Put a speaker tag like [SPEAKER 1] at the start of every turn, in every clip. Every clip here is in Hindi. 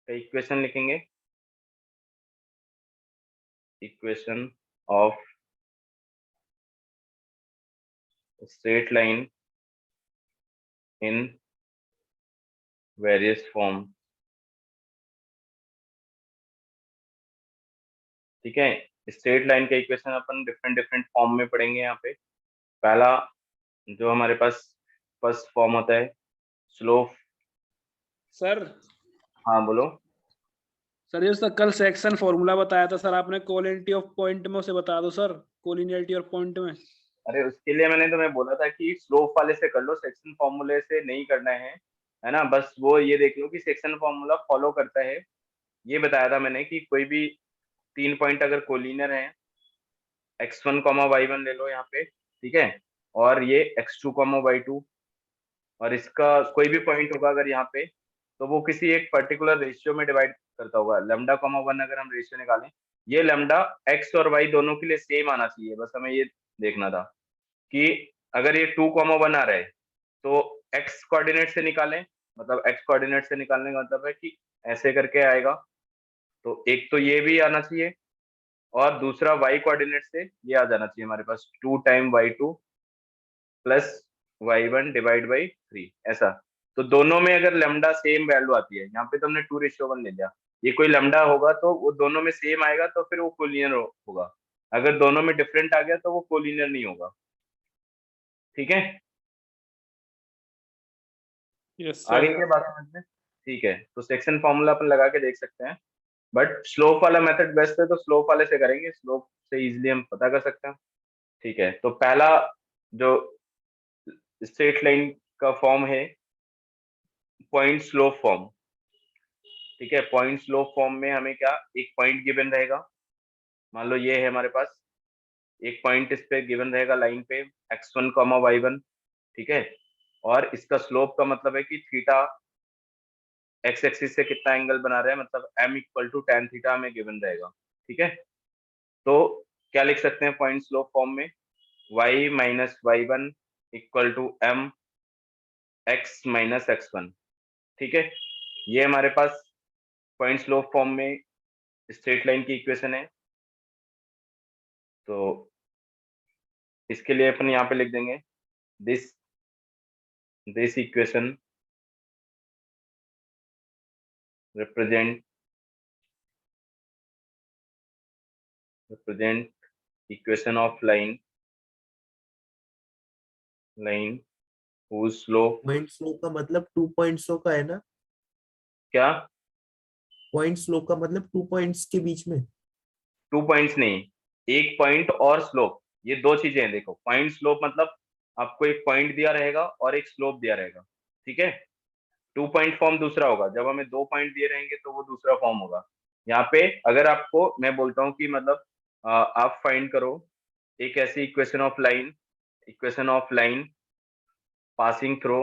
[SPEAKER 1] का इक्वेशन लिखेंगे, equation of straight line in various form. ठीक है, स्ट्रेट लाइन का इक्वेशन अपन डिफरेंट डिफरेंट फॉर्म में पढ़ेंगे यहाँ पे। पहला जो हमारे पास फर्स्ट फॉर्म होता है स्लोप।
[SPEAKER 2] सर
[SPEAKER 1] हाँ बोलो।
[SPEAKER 2] सर ये उसका कल सेक्शन फॉर्मूला बताया था सर आपने, कोलिनिटी ऑफ पॉइंट में उसे बता दो सर, कोलिनिटी और पॉइंट में।
[SPEAKER 1] अरे उसके लिए मैंने तुम्हें बोला था कि स्लोप वाले से कर लो, सेक्शन फॉर्मूले से नहीं करना है ना। बस वो ये देख लो कि सेक्शन फॉर्मूला फॉलो करता है। ये बताया था मैंने कि कोई भी 3 पॉइंट अगर कोलिनियर है, x1, y1 ले लो यहाँ पे, ठीक है, और ये x2, y2, और इसका कोई भी पॉइंट होगा अगर यहाँ पे, तो वो किसी एक पर्टिकुलर रेशियो में डिवाइड करता होगा। λ,1 अगर हम रेशियो निकालें, ये लैम्डा x और y दोनों के लिए सेम आना चाहिए। बस हमें ये देखना था कि अगर ये 2,1 आ रहा है तो x कोऑर्डिनेट से निकालें, मतलब x कोऑर्डिनेट से निकालने का मतलब है कि ऐसे करके आएगा। तो एक तो ये भी आना चाहिए, और दूसरा y कोऑर्डिनेट से ये आ जाना चाहिए हमारे पास 2 time y2 plus y1 divide by 3, ऐसा। तो दोनों में अगर लैम्डा सेम वैल्यू आती है, यहाँ पे तो हमने 2:1 ले लिया, ये कोई लैम्डा होगा तो वो दोनों में सेम आएगा तो फिर वो कोलिनियर होगा। अगर दोनों में डिफरेंट आ गया तो वो कोलिनियर नहीं होगा। ठीक है,
[SPEAKER 2] यस
[SPEAKER 1] आगे
[SPEAKER 2] सर।
[SPEAKER 1] की बात समझ में? ठीक है, तो सेक्शन फॉर्मूला अपन लगा के देख सकते हैं, बट स्लोप वाला मेथड बेस्ट है तो स्लोप वाले से करेंगे, स्लोप से इजीली हम पता कर सकते हैं। ठीक है, तो पहला जो स्ट्रेट लाइन का फॉर्म है पॉइंट स्लोप फॉर्म। ठीक है, पॉइंट स्लोप फॉर्म में हमें क्या, एक पॉइंट गिवन रहेगा, मान लो ये है हमारे पास एक पॉइंट, इस पे गिवन रहेगा लाइन पे x1, y1। ठीक है, और इसका स्लोप का मतलब है कि थीटा एक्स एक्सिस से कितना एंगल बना रहा है, मतलब m = tan थीटा हमें गिवन रहेगा। ठीक है, तो क्या लिख सकते हैं पॉइंट स्लोप फॉर्म में, y minus y1 = m x minus x1। ठीक है, ये हमारे पास पॉइंट स्लोप फॉर्म में स्ट्रेट लाइन की इक्वेशन है। तो इसके लिए अपन यहाँ पे लिख देंगे this this equation represent equation of line whose slope,
[SPEAKER 3] point slow का मतलब 2 पॉइंट्स का है ना?
[SPEAKER 1] क्या
[SPEAKER 3] पॉइंट स्लो का मतलब 2 पॉइंट्स के बीच में?
[SPEAKER 1] 2 पॉइंट्स नहीं, एक पॉइंट और स्लोप, ये दो चीजें हैं। देखो पॉइंट स्लोप मतलब आपको एक पॉइंट दिया रहेगा और एक स्लोप दिया रहेगा। ठीक है, 2 पॉइंट फॉर्म दूसरा होगा, जब हमें 2 पॉइंट दिए रहेंगे तो वो दूसरा फॉर्म होगा। यहाँ पे अगर आपको मैं बोलता हूँ कि मतलब आप फाइंड करो एक ऐसी equation of line passing through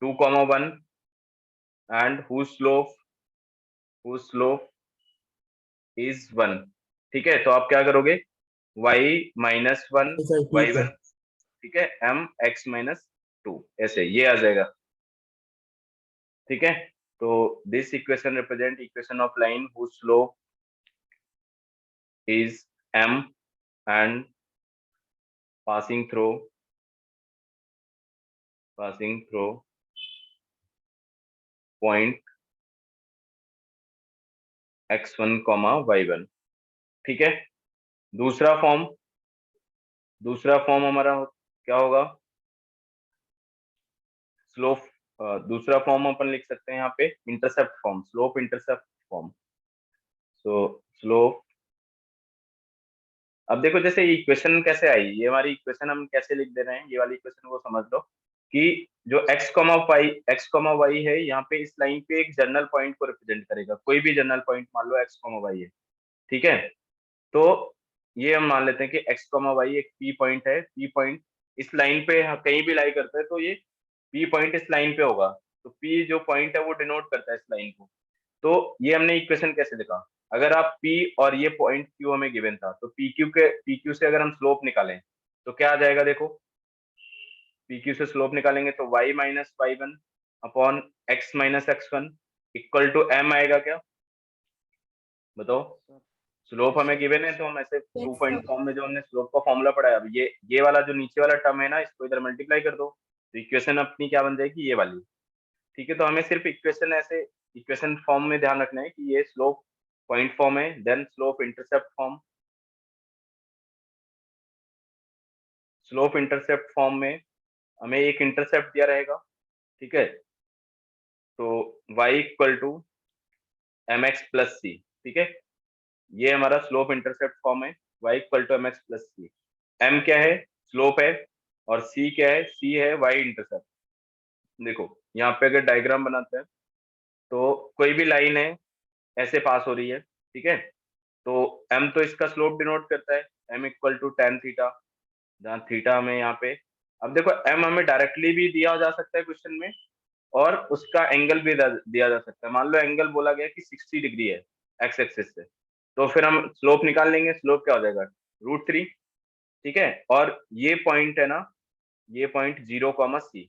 [SPEAKER 1] 2,1 and whose slope is 1। ठीक है, तो आप क्या करोगे, y-1
[SPEAKER 3] ठीक है।
[SPEAKER 1] y1, ठीक है, m x-2, ऐसे ये आ जाएगा। ठीक है, तो this equation represent equation of line whose slope is m and passing through point x1, y1। ठीक है, दूसरा फॉर्म हमारा क्या होगा, स्लोप। दूसरा फॉर्म अपन लिख सकते हैं यहाँ पे intercept form, slope intercept form. सो स्लोप, अब देखो जैसे इक्वेशन कैसे आई, ये हमारी इक्वेशन हम कैसे लिख दे रहे हैं, ये वाली इक्वेशन को समझ लो कि जो x, y है, यहाँ पे इस लाइन पे एक जनरल पॉइंट को रिप्रेजेंट करेगा, कोई भी जनरल पॉइंट मान लो x, y है। ठीक है, तो ये हम मान लेते हैं कि x, y एक p पॉइंट है, p पॉइंट इस लाइन पे कहीं भी लाई करता है तो ये p पॉइंट इस लाइन पे होगा। तो p जो पॉइंट है वो डिनोट करता है इस लाइन को। तो ये हमने इक्वेशन कैसे लिखा, अगर आप P और ये पॉइंट Q हमें गिवन था, तो PQ से अगर हम स्लोप निकालें तो क्या आ जाएगा, देखो PQ से स्लोप निकालेंगे तो y minus y one upon x minus x1 equal to m आएगा क्या? बताओ। स्लोप हमें गिवन है तो हम ऐसे टू पॉइंट फॉर्म में जो हमने स्लोप का फॉर्मूला पढ़ा है, अब ये वाला जो नीचे वाला टर्म है ना, इसको इधर मल्टीप्लाई कर दो तो इक्वेशन अपनी क्या बन जाएगी, ये वाली। ठीक है, तो हमें सिर्फ इक्वेशन ऐसे इक्वेशन फॉर्म में ध्यान रखना है कि ये स्लोप पॉइंट फॉर्म है, then slope intercept form. Slope intercept form में हमें एक इंटरसेप्ट दिया रहेगा, ठीक है, तो y equal to M x plus C. ठीक है, ये हमारा स्लोप इंटरसेप्ट फॉर्म है, y equal to M x plus C. m क्या है, स्लोप है, और c क्या है, c है y इंटरसेप्ट। देखो यहाँ पे अगर डायग्राम बनाते हैं तो कोई भी लाइन है ऐसे पास हो रही है, ठीक है, तो m तो इसका स्लोप डिनोट करता है, m equal to tan theta, जहाँ थीटा हमें यहाँ पे, अब देखो m हमें डायरेक्टली भी दिया जा सकता है क्वेश्चन में, और उसका एंगल भी दिया जा सकता है। मान लो एंगल बोला गया कि 60 डिग्री है एक्स एक्सिस से, तो फिर हम स्लोप निकाल लेंगे, स्लोप क्या हो जाएगा, √3। ठीक है, और ये पॉइंट है ना, ये पॉइंट 0, c,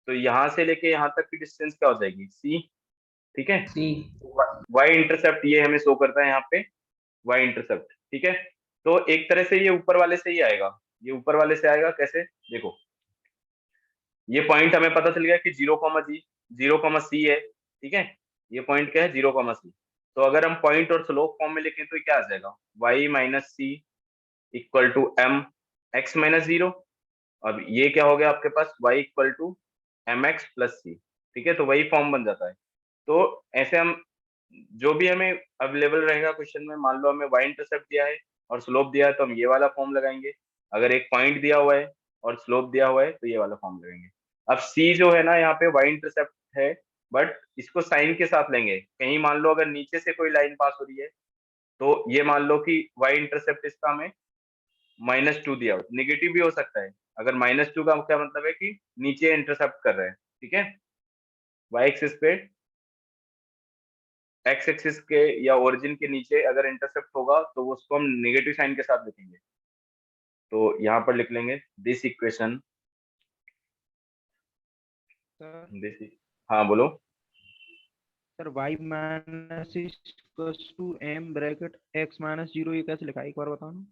[SPEAKER 1] तो यहाँ से लेके यहाँ तक की डिस्टेंस क्या हो जाएगी, c। ठीक है, y इंटरसेप्ट ये हमें शो करता है यहाँ पे, y इंटरसेप्ट। ठीक है, तो एक तरह से ये ऊपर वाले से ही आएगा, ये ऊपर वाले से आएगा कैसे, देखो ये पॉइंट हमें पता चल गया कि 0, c है। ठीक है, ये पॉइंट क्या है, 0, c। तो अगर हम पॉइंट और स्लोप फॉर्म में लिखें तो ये क्या आ जाएगा, y minus C equal to m x minus 0। अब ये क्या हो गया आपके पास, y equal to M x plus C. ठीक है, तो वही फॉर्म बन जाता है। तो ऐसे हम जो भी हमें अवेलेबल रहेगा क्वेश्चन में, मान लो हमें y इंटरसेप्ट दिया है और स्लोप दिया है तो हम ये वाला फॉर्म लगाएंगे, अगर एक पॉइंट दिया हुआ है और स्लोप दिया हुआ है तो ये वाला फॉर्म लगाएंगे। अब c जो है ना, यहाँ पे y इंटरसेप्ट है, बट इसको साइन के साथ लेंगे। कहीं मान लो अगर नीचे से कोई लाइन पास हो रही है तो ये मान लो कि y इंटरसेप्ट इसका हमें -2 दिया हो, नेगेटिव भी हो सकता है। अगर -2 का क्या मतलब है कि नीचे इंटरसेप्ट कर रहे हैं। ठीक है, y एक्सिस पे x एक्सिस के या ओरिजिन के नीचे अगर इंटरसेप्ट होगा तो उसको हम नेगेटिव साइन के साथ लिखेंगे। तो यहाँ पर लिख लेंगे दिस इक्वेशन, दिस, हाँ बोलो।
[SPEAKER 4] Sir y minus equals to m bracket x minus 0, ये कैसे लिखा है, एक बार बताओ ना।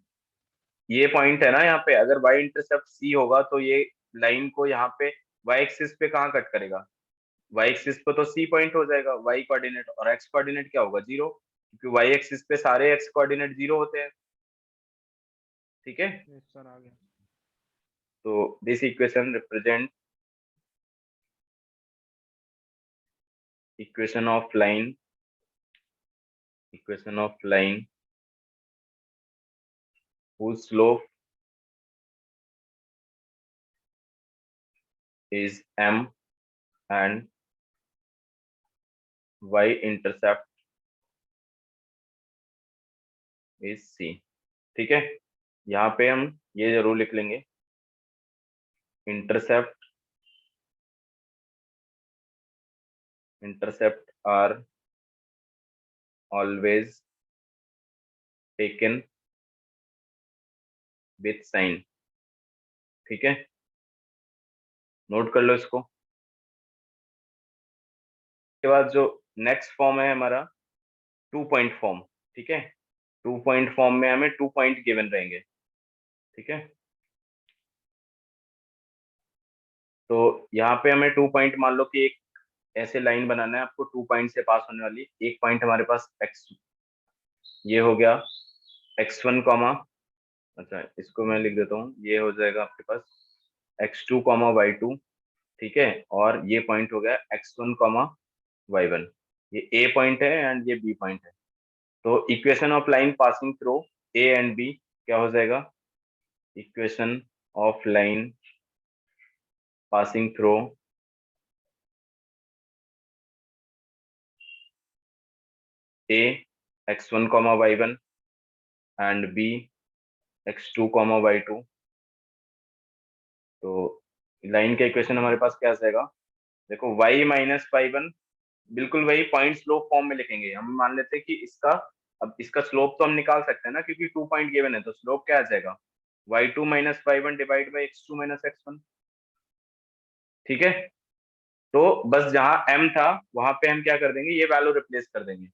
[SPEAKER 1] ये पॉइंट है ना यहाँ पे, अगर y इंटरसेप्ट c होगा तो ये लाइन को यहाँ पे y एक्सिस पे कहाँ कट करेगा, y एक्सिस पे तो c पॉइंट हो जाएगा, y कोऑर्डिनेट, और x कोऑर्डिनेट क्या होगा, 0, क्योंकि y एक्सिस पे सारे x कोऑर्डिनेट 0 होते हैं। ठीक है,
[SPEAKER 4] सर आ गया।
[SPEAKER 1] तो this equation represent equation of line, equation of line whose slope is m and y intercept is c। ठीक है, यहाँ पे हम ये जरूर लिख लेंगे, intercept are always taken with sign। ठीक है, नोट कर लो इसको। के बाद जो नेक्स्ट फॉर्म है हमारा 2 पॉइंट फॉर्म। ठीक है, 2 पॉइंट फॉर्म में हमें 2 पॉइंट गिवन रहेंगे। ठीक है, तो यहाँ पे हमें 2 पॉइंट, मान लो कि एक ऐसे लाइन बनाना है आपको 2 पॉइंट से पास होने वाली। एक पॉइंट हमारे पास x, ये हो गया x1 कॉमा, अच्छा इसको मैं लिख देता हूँ, ये हो जाएगा आपके पास x2 कॉमा y2। ठीक है, और ये पॉइंट हो गया x1 कॉमा y1। ये a पॉइंट है एंड ये b पॉइंट है। तो equation of line passing through a and b क्या हो जाएगा, equation of line passing through a x1 comma y1 and b x2 comma y2। तो लाइन का इक्वेशन हमारे पास क्या आ जाएगा, देखो y माइनस y1 बिल्कुल वही पॉइंट स्लोप फॉर्म में लिखेंगे। हम मान लेते हैं कि इसका, अब इसका स्लोप तो हम निकाल सकते हैं ना, क्योंकि 2 पॉइंट गिवन है, तो स्लोप क्या आ जाएगा, y2 minus y1 divide by x2 minus x1। ठीक है, तो बस जहां m था वहां पे हम क्या कर देंगे, ये वैल्यू रिप्लेस कर देंगे।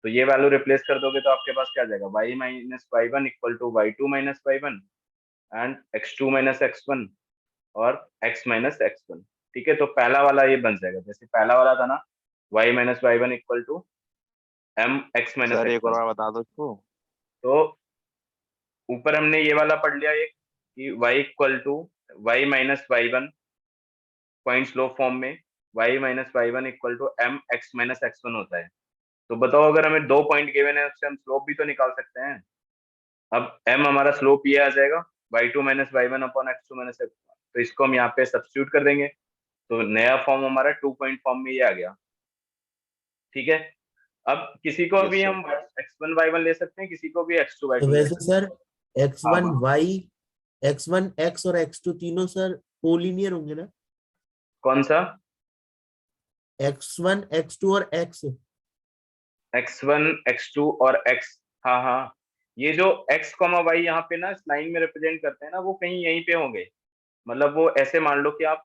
[SPEAKER 1] तो ये वैल्यू रिप्लेस कर दोगे तो आपके पास क्या आ जाएगा, y minus y one equal to y two minus y one and x two minus x one और x माइनस एक्स वन। ठीक है, तो पहला वाला ये बन जाएगा, जैसे पहला वाला था ना, y minus y one equal to m x minus
[SPEAKER 5] sir
[SPEAKER 1] x
[SPEAKER 5] एक और
[SPEAKER 1] वन।
[SPEAKER 5] बार बता दो इसको।
[SPEAKER 1] तो ऊपर हमने ये वाला पढ़ लिया एक कि y equal to y minus y one point slope form में y minus y one equal to m x minus x one होता है। तो बताओ अगर हमें 2 पॉइंट गिवन है उससे हम स्लोप भी तो निकाल सकते हैं। अब m हमारा स्लोप ये आ जाएगा y two minus y one upon x two minus x one, तो इसको हम यहाँ पे सब्स्टिट्यूट कर देंगे, तो नया फॉर्म हमारा 2 पॉइंट फॉर्म में ये आ गया। ठीक है, अब किसी को
[SPEAKER 5] यस
[SPEAKER 1] भी
[SPEAKER 5] सर।
[SPEAKER 1] हम एक्स वन वाई वन ले सकते हैं, किसी को भी एक्स टू वाई
[SPEAKER 3] तो
[SPEAKER 1] टू ले
[SPEAKER 3] वैसे
[SPEAKER 1] सकते हैं।
[SPEAKER 3] सर एक्स
[SPEAKER 1] हाँ
[SPEAKER 3] वन
[SPEAKER 1] हाँ,
[SPEAKER 3] वाई, एक्स वन एक्स और एक्स टू तीनों सर कोलिनियर होंगे ना?
[SPEAKER 1] कौन सा?
[SPEAKER 3] एक्स वन एक्स टू और x.
[SPEAKER 1] X one x two और एक्स, हाँ हाँ, ये जो एक्स कॉमा वाई यहाँ पे ना इस लाइन में रिप्रेजेंट करते हैं ना, वो कहीं यहीं पे होंगे। मतलब वो ऐसे मान लो कि आप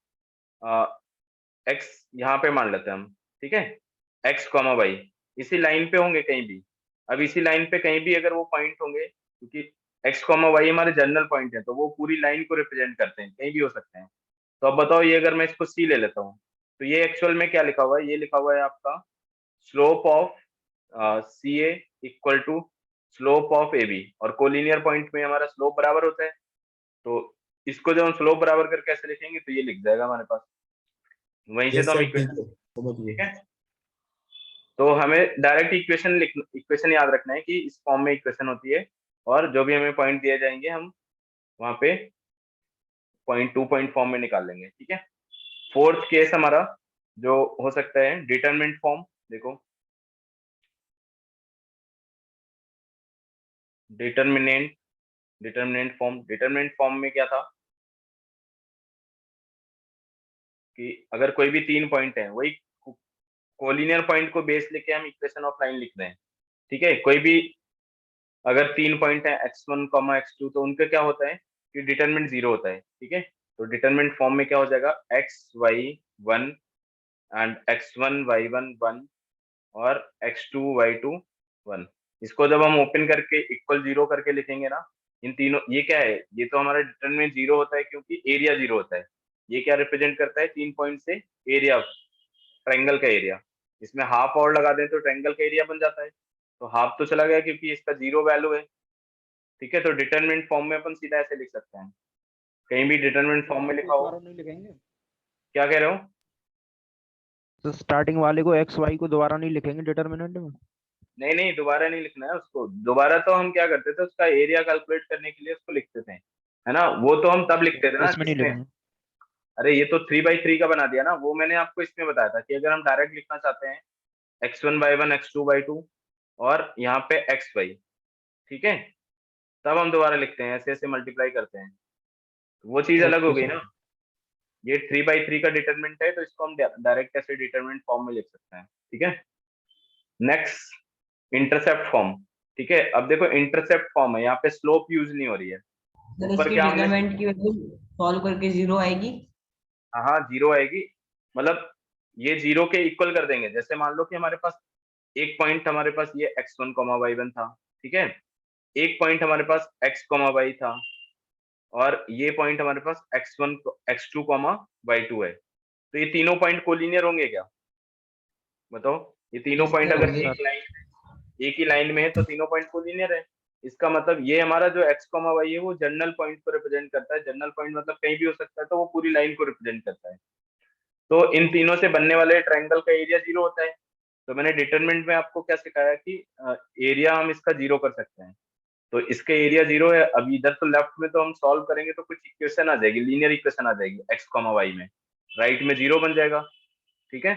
[SPEAKER 1] एक्स यहाँ पे मान लेते हैं हम, ठीक है, एक्स कॉमा वाई इसी लाइन पे होंगे कहीं भी। अब इसी लाइन पे कहीं भी अगर वो पॉइंट होंगे, क्योंकि एक्स कॉमा वाई हमारे जनरल पॉइंट है, तो वो पूरी लाइन को रिप्रेजेंट करते हैं, कहीं भी हो सकते हैं। तो अब बताओ, ये अगर मैं इसको सी ले लेता हूँ, तो ये एक्चुअल में क्या लिखा हुआ है, ये लिखा हुआ है आपका slope of C A equal to slope of A B, और कोलिनियर पॉइंट में हमारा स्लोप बराबर होता है। तो इसको जब हम स्लोप बराबर करके ऐसे लिखेंगे तो ये लिख जाएगा हमारे पास, वहीं से
[SPEAKER 3] यस
[SPEAKER 1] तो हम
[SPEAKER 3] सर, ठीक
[SPEAKER 1] इक्वेशन।
[SPEAKER 3] है, समझ
[SPEAKER 1] ठीक
[SPEAKER 3] गए।
[SPEAKER 1] है, तो हमें डायरेक्ट इक्वेशन याद रखना है कि इस फॉर्म में इक्वेशन होती है, और जो भी हमें पॉइंट दिए जाएंगे हम वहां पे पॉइंट टू पॉइंट फॉर्म में निकाल लेंगे। ठीक है, फोर्थ केस हमारा जो हो सकता है डिटरमिनेंट फॉर्म। देखो, डिटरमिनेंट डिटरमिनेंट फॉर्म में क्या था कि अगर कोई भी 3 पॉइंट है, वही कोलिनियर पॉइंट को बेस लेके हम इक्वेशन ऑफ लाइन लिख रहे हैं। ठीक है, कोई भी अगर 3 पॉइंट है x one comma x two, तो उनका क्या होता है कि डिटरमिनेंट 0 होता है। ठीक है, तो डिटरमिनेंट फॉर्म में क्या हो जाएगा, x y one and x one y one one और x two y two one. इसको जब हम ओपन करके इक्वल 0 करके लिखेंगे ना, इन तीनों, ये क्या है, ये तो हमारा डिटरमिनेंट 0 होता है क्योंकि एरिया 0 होता है। ये क्या रिप्रेजेंट करता है, 3 पॉइंट से एरिया, ट्रायंगल का एरिया। इसमें हाफ और लगा दें तो ट्रायंगल का एरिया बन जाता है, तो हाफ तो चला गया क्योंकि इसका 0 वैल्यू है। ठीक है, तो डिटरमिनेंट फॉर्म में अपन सीधा ऐसे लिख सकते हैं, कहीं भी डिटरमिनेंट फॉर्म में लिखा हो।
[SPEAKER 4] दोबारा नहीं लिखेंगे?
[SPEAKER 1] क्या कह रहे हो?
[SPEAKER 4] तो स्टार्टिंग वाले को एक्स वाई को दोबारा नहीं लिखेंगे डिटर्मिनेंट में?
[SPEAKER 1] नहीं नहीं, दोबारा नहीं लिखना है उसको। दोबारा तो हम क्या करते थे, उसका एरिया कैलकुलेट करने के लिए उसको लिखते थे, है ना। वो तो हम तब लिखते थे ना
[SPEAKER 4] इसमें नहीं
[SPEAKER 1] किसमें,
[SPEAKER 4] लिखेंगे?
[SPEAKER 1] अरे ये तो 3 बाई 3 का बना दिया ना, वो मैंने आपको इसमें बताया था कि अगर हम डायरेक्ट लिखना चाहते हैं x one by one x two by two और यहाँ पे एक्स वाई, ठीक है, तब हम दोबारा लिखते हैं, ऐसे ऐसे मल्टीप्लाई करते हैं, तो वो चीज अलग हो
[SPEAKER 4] ओके
[SPEAKER 1] गई
[SPEAKER 4] सर।
[SPEAKER 1] ना। ये 3 बाई 3 का डिटरमिनेंट है, तो इसको हम डायरेक्ट ऐसे डिटरमिनेंट फॉर्म में लिख सकते हैं। ठीक है, नेक्स्ट इंटरसेप्ट फॉर्म। ठीक है, अब देखो इंटरसेप्ट फॉर्म है, यहाँ पे स्लोप यूज नहीं हो रही है।
[SPEAKER 6] सर
[SPEAKER 1] ऊपर
[SPEAKER 6] इसकी
[SPEAKER 1] क्या हमने,
[SPEAKER 6] डिटरमिनेंट की वैल्यू सॉल्व करके 0 आएगी।
[SPEAKER 1] हाँ हाँ 0 आएगी, मतलब ये 0 के इक्वल कर देंगे। जैसे मान लो कि हमारे पास एक पॉइंट, हमारे पास ये x one comma y one था, ठीक है, एक पॉइंट हमारे पास एक्स कॉमा वाई था, और ये पॉइंट हमारे पास x one x two comma y two है। तो ये तीनों पॉइंट कोलिनियर होंगे क्या, बताओ। ये तीनों
[SPEAKER 6] यस
[SPEAKER 1] पॉइंट
[SPEAKER 6] सर
[SPEAKER 1] अगर
[SPEAKER 6] होंगे।
[SPEAKER 1] एक ही लाइन में है तो तीनों पॉइंट कोलिनियर है। इसका मतलब ये हमारा जो एक्स कॉमा वाई है वो जनरल पॉइंट को रिप्रेजेंट करता है। जनरल पॉइंट मतलब कहीं भी हो सकता है, तो वो पूरी लाइन को रिप्रेजेंट करता है। तो इन तीनों से बनने वाले ट्रायंगल का एरिया 0 होता है। तो मैंने डिटरमिनेंट में आपको क्या सिखाया कि एरिया हम इसका 0 कर सकते हैं, तो इसका एरिया 0 है। अब इधर तो लेफ्ट में तो हम सॉल्व करेंगे तो कुछ इक्वेशन आ जाएगी, लीनियर इक्वेशन आ जाएगी एक्स कॉमा वाई में, राइट में 0 बन जाएगा। ठीक है,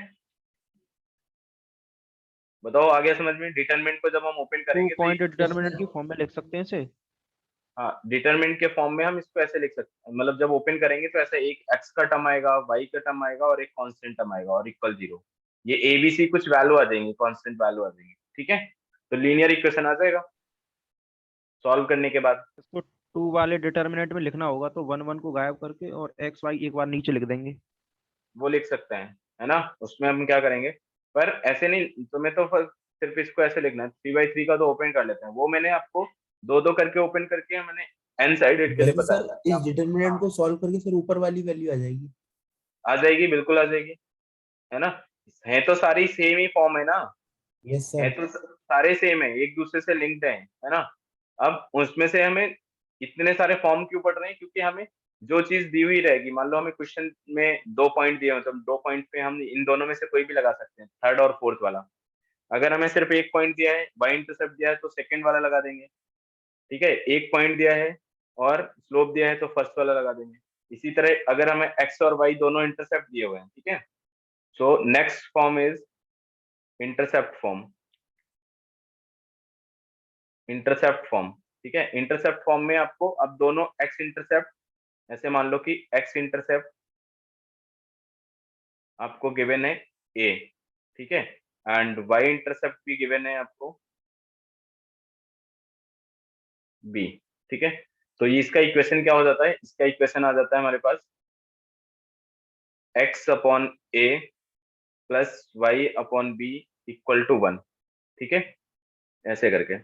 [SPEAKER 1] बताओ आ गया समझ में। डिटरमिनेंट को जब हम ओपन
[SPEAKER 4] टू
[SPEAKER 1] करेंगे तो
[SPEAKER 4] पॉइंट
[SPEAKER 6] यस
[SPEAKER 4] डिटर्मिनेंट
[SPEAKER 6] सर।
[SPEAKER 4] की फॉर्म में लिख सकते हैं इसे?
[SPEAKER 1] हाँ, डिटरमिनेंट के फॉर्म में हम इसको ऐसे लिख सकते हैं, मतलब जब ओपन करेंगे तो ऐसा एक एक्स का टर्म आएगा, वाई का टर्म आएगा और एक कांस्टेंट टर्म आएगा और इक्वल 0। ये एबीसी कुछ वैल्यू आ जाएंगी, कांस्टेंट वैल्यू आ जाएंगी। ठीक है, तो लीनियर इक्वेशन आ जाएगा सॉल्व करने के बाद।
[SPEAKER 4] इसको टू वाले डिटर्मिनेंट में लिखना होगा तो वन वन को गायब करके और एक्स वाई एक बार नीचे लिख देंगे।
[SPEAKER 1] वो लिख सकते हैं, है ना, उसमें हम क्या करेंगे। पर ऐसे नहीं, तुम्हें तो सिर्फ इसको ऐसे लिखना है, 3/3 का तो ओपन कर लेते हैं, वो मैंने आपको दो दो करके ओपन करके मैंने एन साइडेड के लिए
[SPEAKER 3] वैसे
[SPEAKER 1] बताया
[SPEAKER 3] सर
[SPEAKER 1] था कि
[SPEAKER 3] इस
[SPEAKER 1] आप,
[SPEAKER 3] डिटरमिनेंट
[SPEAKER 1] हाँ,
[SPEAKER 3] को सॉल्व करके सर ऊपर वाली वैल्यू आ जाएगी।
[SPEAKER 1] आ जाएगी, बिल्कुल आ जाएगी, है ना। है तो सारी सेम ही फॉर्म है ना,
[SPEAKER 3] यस
[SPEAKER 1] है
[SPEAKER 3] सर।
[SPEAKER 1] तो सारे सेम है, एक दूसरे से लिंक्ड है ना। अब उसमें से हमें इतने सारे फॉर्म क्यों पढ़ रहे हैं, क्योंकि हमें जो चीज दी हुई रहेगी, मान लो हमें क्वेश्चन में 2 पॉइंट दिए, मतलब 2 पॉइंट पे हम इन दोनों में से कोई भी लगा सकते हैं, थर्ड और फोर्थ वाला। अगर हमें सिर्फ एक पॉइंट दिया है, वाई इंटरसेप्ट दिया है, तो सेकंड वाला लगा देंगे, ठीक है। एक पॉइंट दिया है और स्लोप दिया है, तो फर्स्ट वाला लगा देंगे। इसी तरह अगर हमें एक्स और वाई दोनों इंटरसेप्ट दिए हुए हैं, ठीक है, so next form is intercept form. Intercept form, ठीक है। इंटरसेप्ट फॉर्म में आपको अब दोनों एक्स इंटरसेप्ट, ऐसे मान लो कि एक्स इंटरसेप्ट आपको गिवन है ए, ठीक है, एंड वाई इंटरसेप्ट भी गिवन है आपको बी, ठीक है। तो ये इसका इक्वेशन क्या हो जाता है, इसका इक्वेशन आ जाता है हमारे पास x upon a plus y upon b equal to 1, ठीक है, ऐसे करके।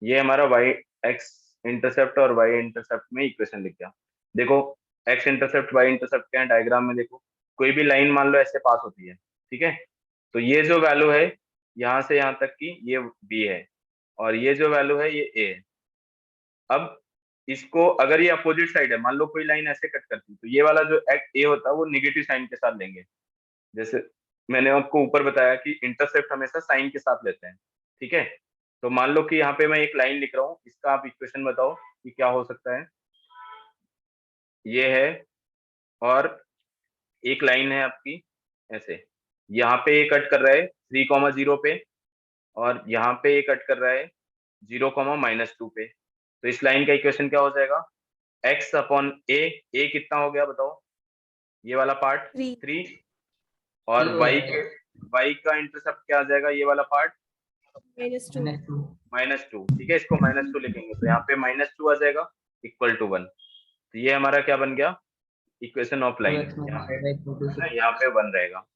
[SPEAKER 1] ये हमारा वाई एक्स इंटरसेप्ट और वाई इंटरसेप्ट में इक्वेशन लिख गया। देखो, एक्स इंटरसेप्ट वाई इंटरसेप्ट के डायग्राम में देखो, कोई भी लाइन मान लो ऐसे पास होती है, ठीक है, तो ये जो वैल्यू है यहाँ से यहाँ तक की ये बी है, और ये जो वैल्यू है ये ए है। अब इसको अगर ये अपोजिट साइड है, मान लो कोई लाइन ऐसे कट करती है, तो ये वाला जो ए होता है वो निगेटिव साइन के साथ लेंगे। जैसे मैंने आपको ऊपर बताया कि इंटरसेप्ट हमेशा साइन के साथ लेते हैं, ठीक है। तो मान लो कि यहाँ पे मैं एक लाइन लिख रहा हूँ, इसका आप इक्वेशन बताओ कि क्या हो सकता है। ये है, और एक लाइन है आपकी ऐसे, यहाँ पे ये कट कर रहा है 3,0 पे, और यहाँ पे ये कट कर रहा है 0,-2 पे। तो इस लाइन का इक्वेशन क्या हो जाएगा, एक्स अपॉन ए कितना हो गया बताओ, ये वाला पार्ट
[SPEAKER 5] 3
[SPEAKER 1] 3, और
[SPEAKER 6] ये हो
[SPEAKER 1] वाई
[SPEAKER 6] जाएगा
[SPEAKER 1] के वाई का इंटरसेप्ट क्या आ जाएगा, ये वाला पार्ट
[SPEAKER 5] -2
[SPEAKER 6] -2
[SPEAKER 1] -2, ठीक है, इसको -2 लिखेंगे, तो यहाँ पे -2 आ जाएगा इक्वल टू 1। तो ये हमारा क्या बन गया, इक्वेशन ऑफ लाइन,
[SPEAKER 6] 2x
[SPEAKER 1] यहाँ पे,
[SPEAKER 6] - 5/2
[SPEAKER 1] है ना, यहाँ पे 1 रहेगा।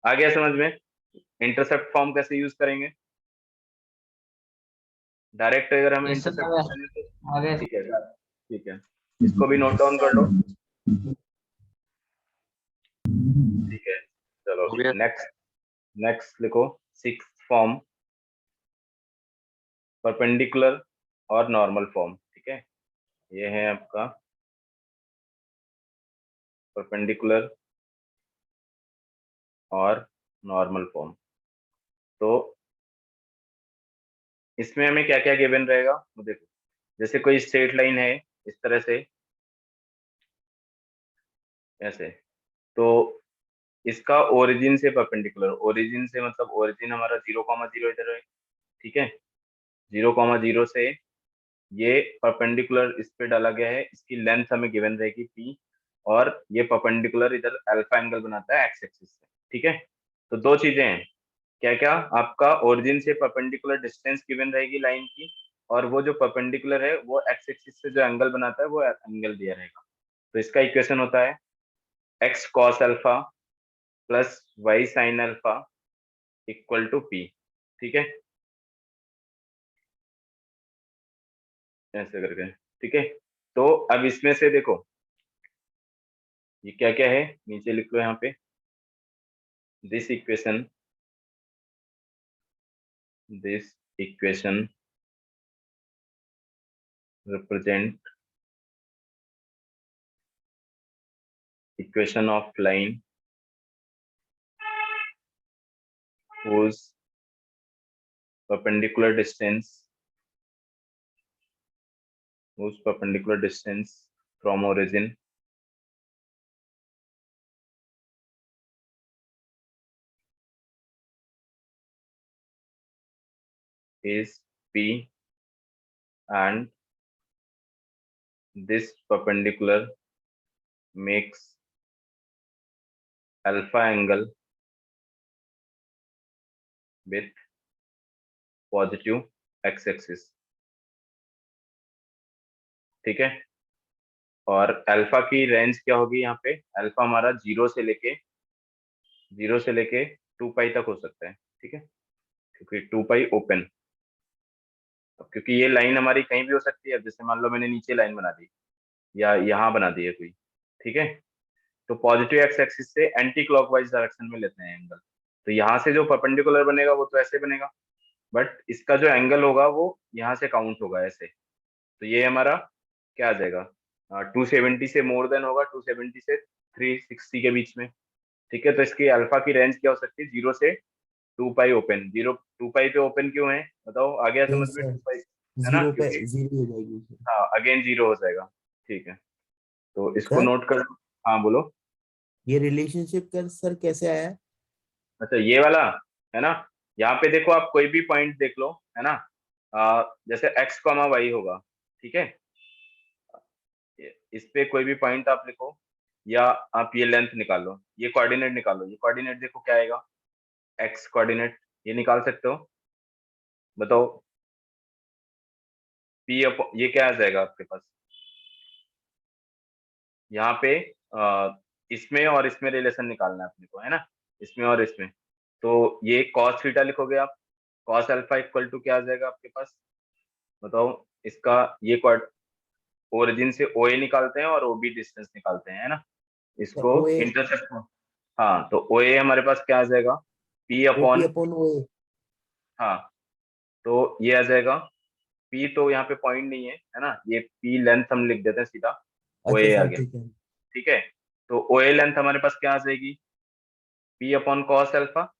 [SPEAKER 1] आ गया समझ में, इंटरसेप्ट फॉर्म कैसे यूज करेंगे, डायरेक्ट अगर हमें
[SPEAKER 6] यस सर
[SPEAKER 1] इंटरसेप्ट करना है तो
[SPEAKER 6] आ गया
[SPEAKER 1] ठीक है, ठीक है, इसको भी नोट डाउन कर लो, ठीक है। चलो
[SPEAKER 7] हो गया।
[SPEAKER 1] नेक्स्ट, नेक्स्ट लिखो, सिक्स फॉर्म, परपेंडिकुलर और नॉर्मल फॉर्म, ठीक है। ये है आपका परपेंडिकुलर और नॉर्मल फॉर्म। तो इसमें हमें क्या क्या गिवन रहेगा, वो देखो, जैसे कोई स्ट्रेट लाइन है इस तरह से ऐसे, तो इसका ओरिजिन से परपेंडिकुलर, ओरिजिन से मतलब ओरिजिन हमारा 0,0 इधर है, ठीक है, 0,0 से ये परपेंडिकुलर इस पे डाला गया है, इसकी लेंथ हमें गिवन रहेगी p, और ये परपेंडिकुलर इधर अल्फा एंगल बनाता है एक्स एक्सिस से, ठीक है। तो दो चीजें हैं, क्या क्या, आपका ओरिजिन से परपेंडिकुलर डिस्टेंस गिवन रहेगी लाइन की, और वो जो परपेंडिकुलर है वो एक्स एक्सिस से जो एंगल बनाता है वो एंगल दिया रहेगा। तो इसका इक्वेशन होता है x cos alpha plus y sine alpha equal to p, ठीक है, ऐसे करके, ठीक है। तो अब इसमें से देखो ये क्या क्या है, नीचे लिख लो यहाँ पे, this equation represent equation of line whose perpendicular distance from origin is p, and this perpendicular makes alpha angle with positive x axis, ठीक है। और अल्फा की रेंज क्या होगी यहाँ पे, अल्फा हमारा 0 से लेके 2 पाई तक हो सकता है, ठीक है, क्योंकि 2 पाई ओपन। अब क्योंकि ये लाइन हमारी कहीं भी हो सकती है, अब जैसे मान लो मैंने नीचे लाइन बना दी या यहाँ बना दी है कोई, ठीक है, तो पॉजिटिव एक्स एक्सिस से एंटी क्लॉकवाइज डायरेक्शन में लेते हैं एंगल, तो यहाँ से जो परपेंडिकुलर बनेगा वो तो ऐसे बनेगा, बट इसका जो एंगल होगा वो यहाँ से काउंट होगा ऐसे, तो ये हमारा क्या आ जाएगा, 270 से मोर देन होगा, 270 से 360 के बीच में, ठीक है। तो इसकी अल्फा की रेंज क्या हो सकती है, 0 से 2 पाई ओपन, 2 पाई पे ओपन क्यों है बताओ, आ गया समझ
[SPEAKER 3] यस
[SPEAKER 1] में,
[SPEAKER 3] सर,
[SPEAKER 1] 2 पाई है ना,
[SPEAKER 3] जीरो पे
[SPEAKER 1] क्योंकि
[SPEAKER 3] जीरो हो जाएगी सर।
[SPEAKER 1] हाँ अगेन 0 हो जाएगा, ठीक है, तो इसको
[SPEAKER 3] सर
[SPEAKER 1] नोट कर लो। हाँ बोलो।
[SPEAKER 3] ये रिलेशनशिप कर सर कैसे आया?
[SPEAKER 1] अच्छा ये वाला है ना, यहाँ पे देखो आप कोई भी पॉइंट देख लो, है ना, जैसे x कॉमा वाई होगा, ठीक है, इस पे कोई भी पॉइंट आप लिखो, या आप ये लेंथ निकालो, ये कोऑर्डिनेट निकालो, ये कोऑर्डिनेट देखो क्या आएगा, x कोऑर्डिनेट, ये निकाल सकते हो, बताओ p ये क्या आ जाएगा आपके पास, यहाँ पे इसमें और इसमें रिलेशन निकालना है अपने को, है ना, इसमें और इसमें, तो ये cos थीटा लिखोगे आप, cos अल्फा इक्वल टू क्या आ जाएगा आपके पास, बताओ इसका, ये ओरिजिन से ओ ए निकालते हैं और ओ बी डिस्टेंस निकालते हैं, है ना,
[SPEAKER 3] सर
[SPEAKER 1] इसको
[SPEAKER 3] ओ ए
[SPEAKER 1] इंटरसेप्ट, हाँ तो ओ ए हमारे पास क्या आ जाएगा, P
[SPEAKER 3] OP
[SPEAKER 1] upon,
[SPEAKER 3] upon O A.
[SPEAKER 1] हाँ तो ये आ जाएगा, पी तो यहाँ पे पॉइंट नहीं है ना, ये पी लेंथ हम लिख देते हैं सीधा, ओ
[SPEAKER 3] अच्छा
[SPEAKER 1] ए आ
[SPEAKER 3] सर
[SPEAKER 1] गया,
[SPEAKER 3] ठीक है।
[SPEAKER 1] ठीक है, तो ओ ए लेंथ हमारे पास क्या आ जाएगी, पी अपॉन कॉस अल्फा,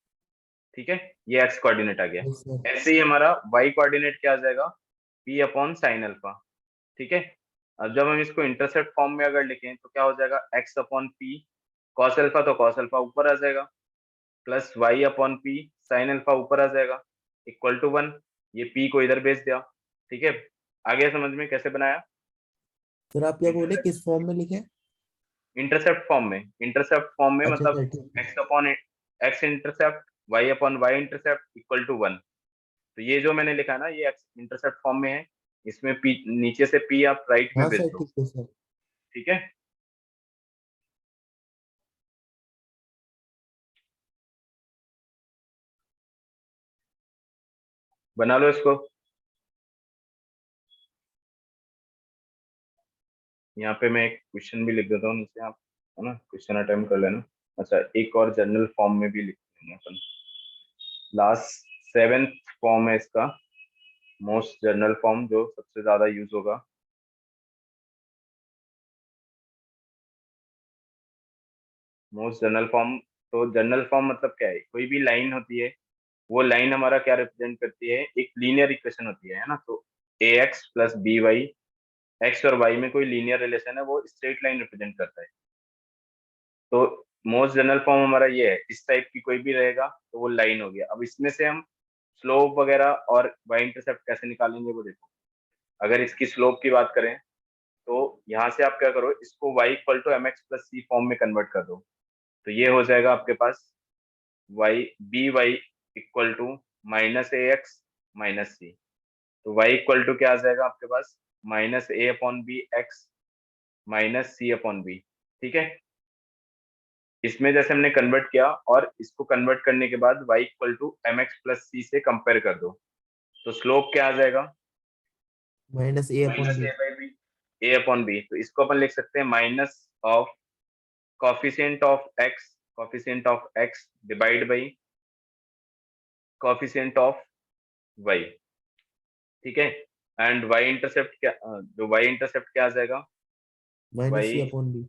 [SPEAKER 1] ठीक है, ये एक्स कोऑर्डिनेट आ गया,
[SPEAKER 3] यस सर।
[SPEAKER 1] ऐसे ही हमारा वाई कोऑर्डिनेट क्या आ जाएगा, पी अपॉन साइन अल्फा, ठीक है। अब जब हम इसको इंटरसेप्ट फॉर्म में अगर लिखें तो क्या हो जाएगा, x upon p cos alpha, तो कॉस अल्फा ऊपर आ जाएगा, plus y upon p sine alpha ऊपर आ जाएगा, इक्वल टू 1, ये पी को इधर भेज दिया, ठीक है, आ गया समझ में कैसे बनाया,
[SPEAKER 3] सर आप क्या बोले, किस फॉर्म में लिखे?
[SPEAKER 1] इंटरसेप्ट फॉर्म में, इंटरसेप्ट फॉर्म में
[SPEAKER 3] अच्छा
[SPEAKER 1] मतलब
[SPEAKER 3] सर ठीक है।
[SPEAKER 1] X upon x intercept y upon y intercept equal to 1, तो ये जो मैंने लिखा ना ये एक्स इंटरसेप्ट फॉर्म में है, इसमें पी नीचे से पी आप राइट में
[SPEAKER 3] हाँ
[SPEAKER 1] भेज
[SPEAKER 3] सर
[SPEAKER 1] दो,
[SPEAKER 3] ठीक है सर।
[SPEAKER 1] ठीक है, बना लो इसको, यहाँ पे मैं एक क्वेश्चन भी लिख देता हूँ नीचे, आप है ना क्वेश्चन अटेम्प्ट कर लेना। अच्छा एक और जनरल फॉर्म में भी लिख देंगे अपन, लास्ट 7th फॉर्म है इसका, मोस्ट जनरल फॉर्म जो सबसे ज्यादा यूज होगा, मोस्ट जनरल फॉर्म, तो जनरल फॉर्म मतलब क्या है, कोई भी लाइन होती है, वो लाइन हमारा क्या रिप्रेजेंट करती है, एक लीनियर इक्वेशन होती है ना, तो a x plus b y, x और वाई में कोई लीनियर रिलेशन है, वो स्ट्रेट लाइन रिप्रेजेंट करता है, तो मोस्ट जनरल फॉर्म हमारा ये है, इस टाइप की कोई भी रहेगा तो वो लाइन हो गया। अब इसमें से हम स्लोप वगैरह और वाई इंटरसेप्ट कैसे निकालेंगे वो देखो, अगर इसकी स्लोप की बात करें तो यहाँ से आप क्या करो, इसको y equal to M x plus c form में कन्वर्ट कर दो, तो ये हो जाएगा आपके पास y b y equal to minus a x minus c, तो y इक्वल टू क्या आ जाएगा आपके पास, minus a upon b x minus c upon b, ठीक है, इसमें जैसे हमने कन्वर्ट किया और इसको कन्वर्ट करने के बाद y equal to M x plus c से कंपेयर कर दो, तो स्लोप क्या आ जाएगा,
[SPEAKER 3] minus a upon
[SPEAKER 1] minus
[SPEAKER 3] b.
[SPEAKER 1] A by b, a upon b, तो इसको अपन लिख सकते हैं minus of coefficient of x, coefficient of x divide by coefficient of y, ठीक है, एंड y इंटरसेप्ट क्या, जो y इंटरसेप्ट क्या आ जाएगा,
[SPEAKER 3] minus c
[SPEAKER 1] y
[SPEAKER 3] upon b.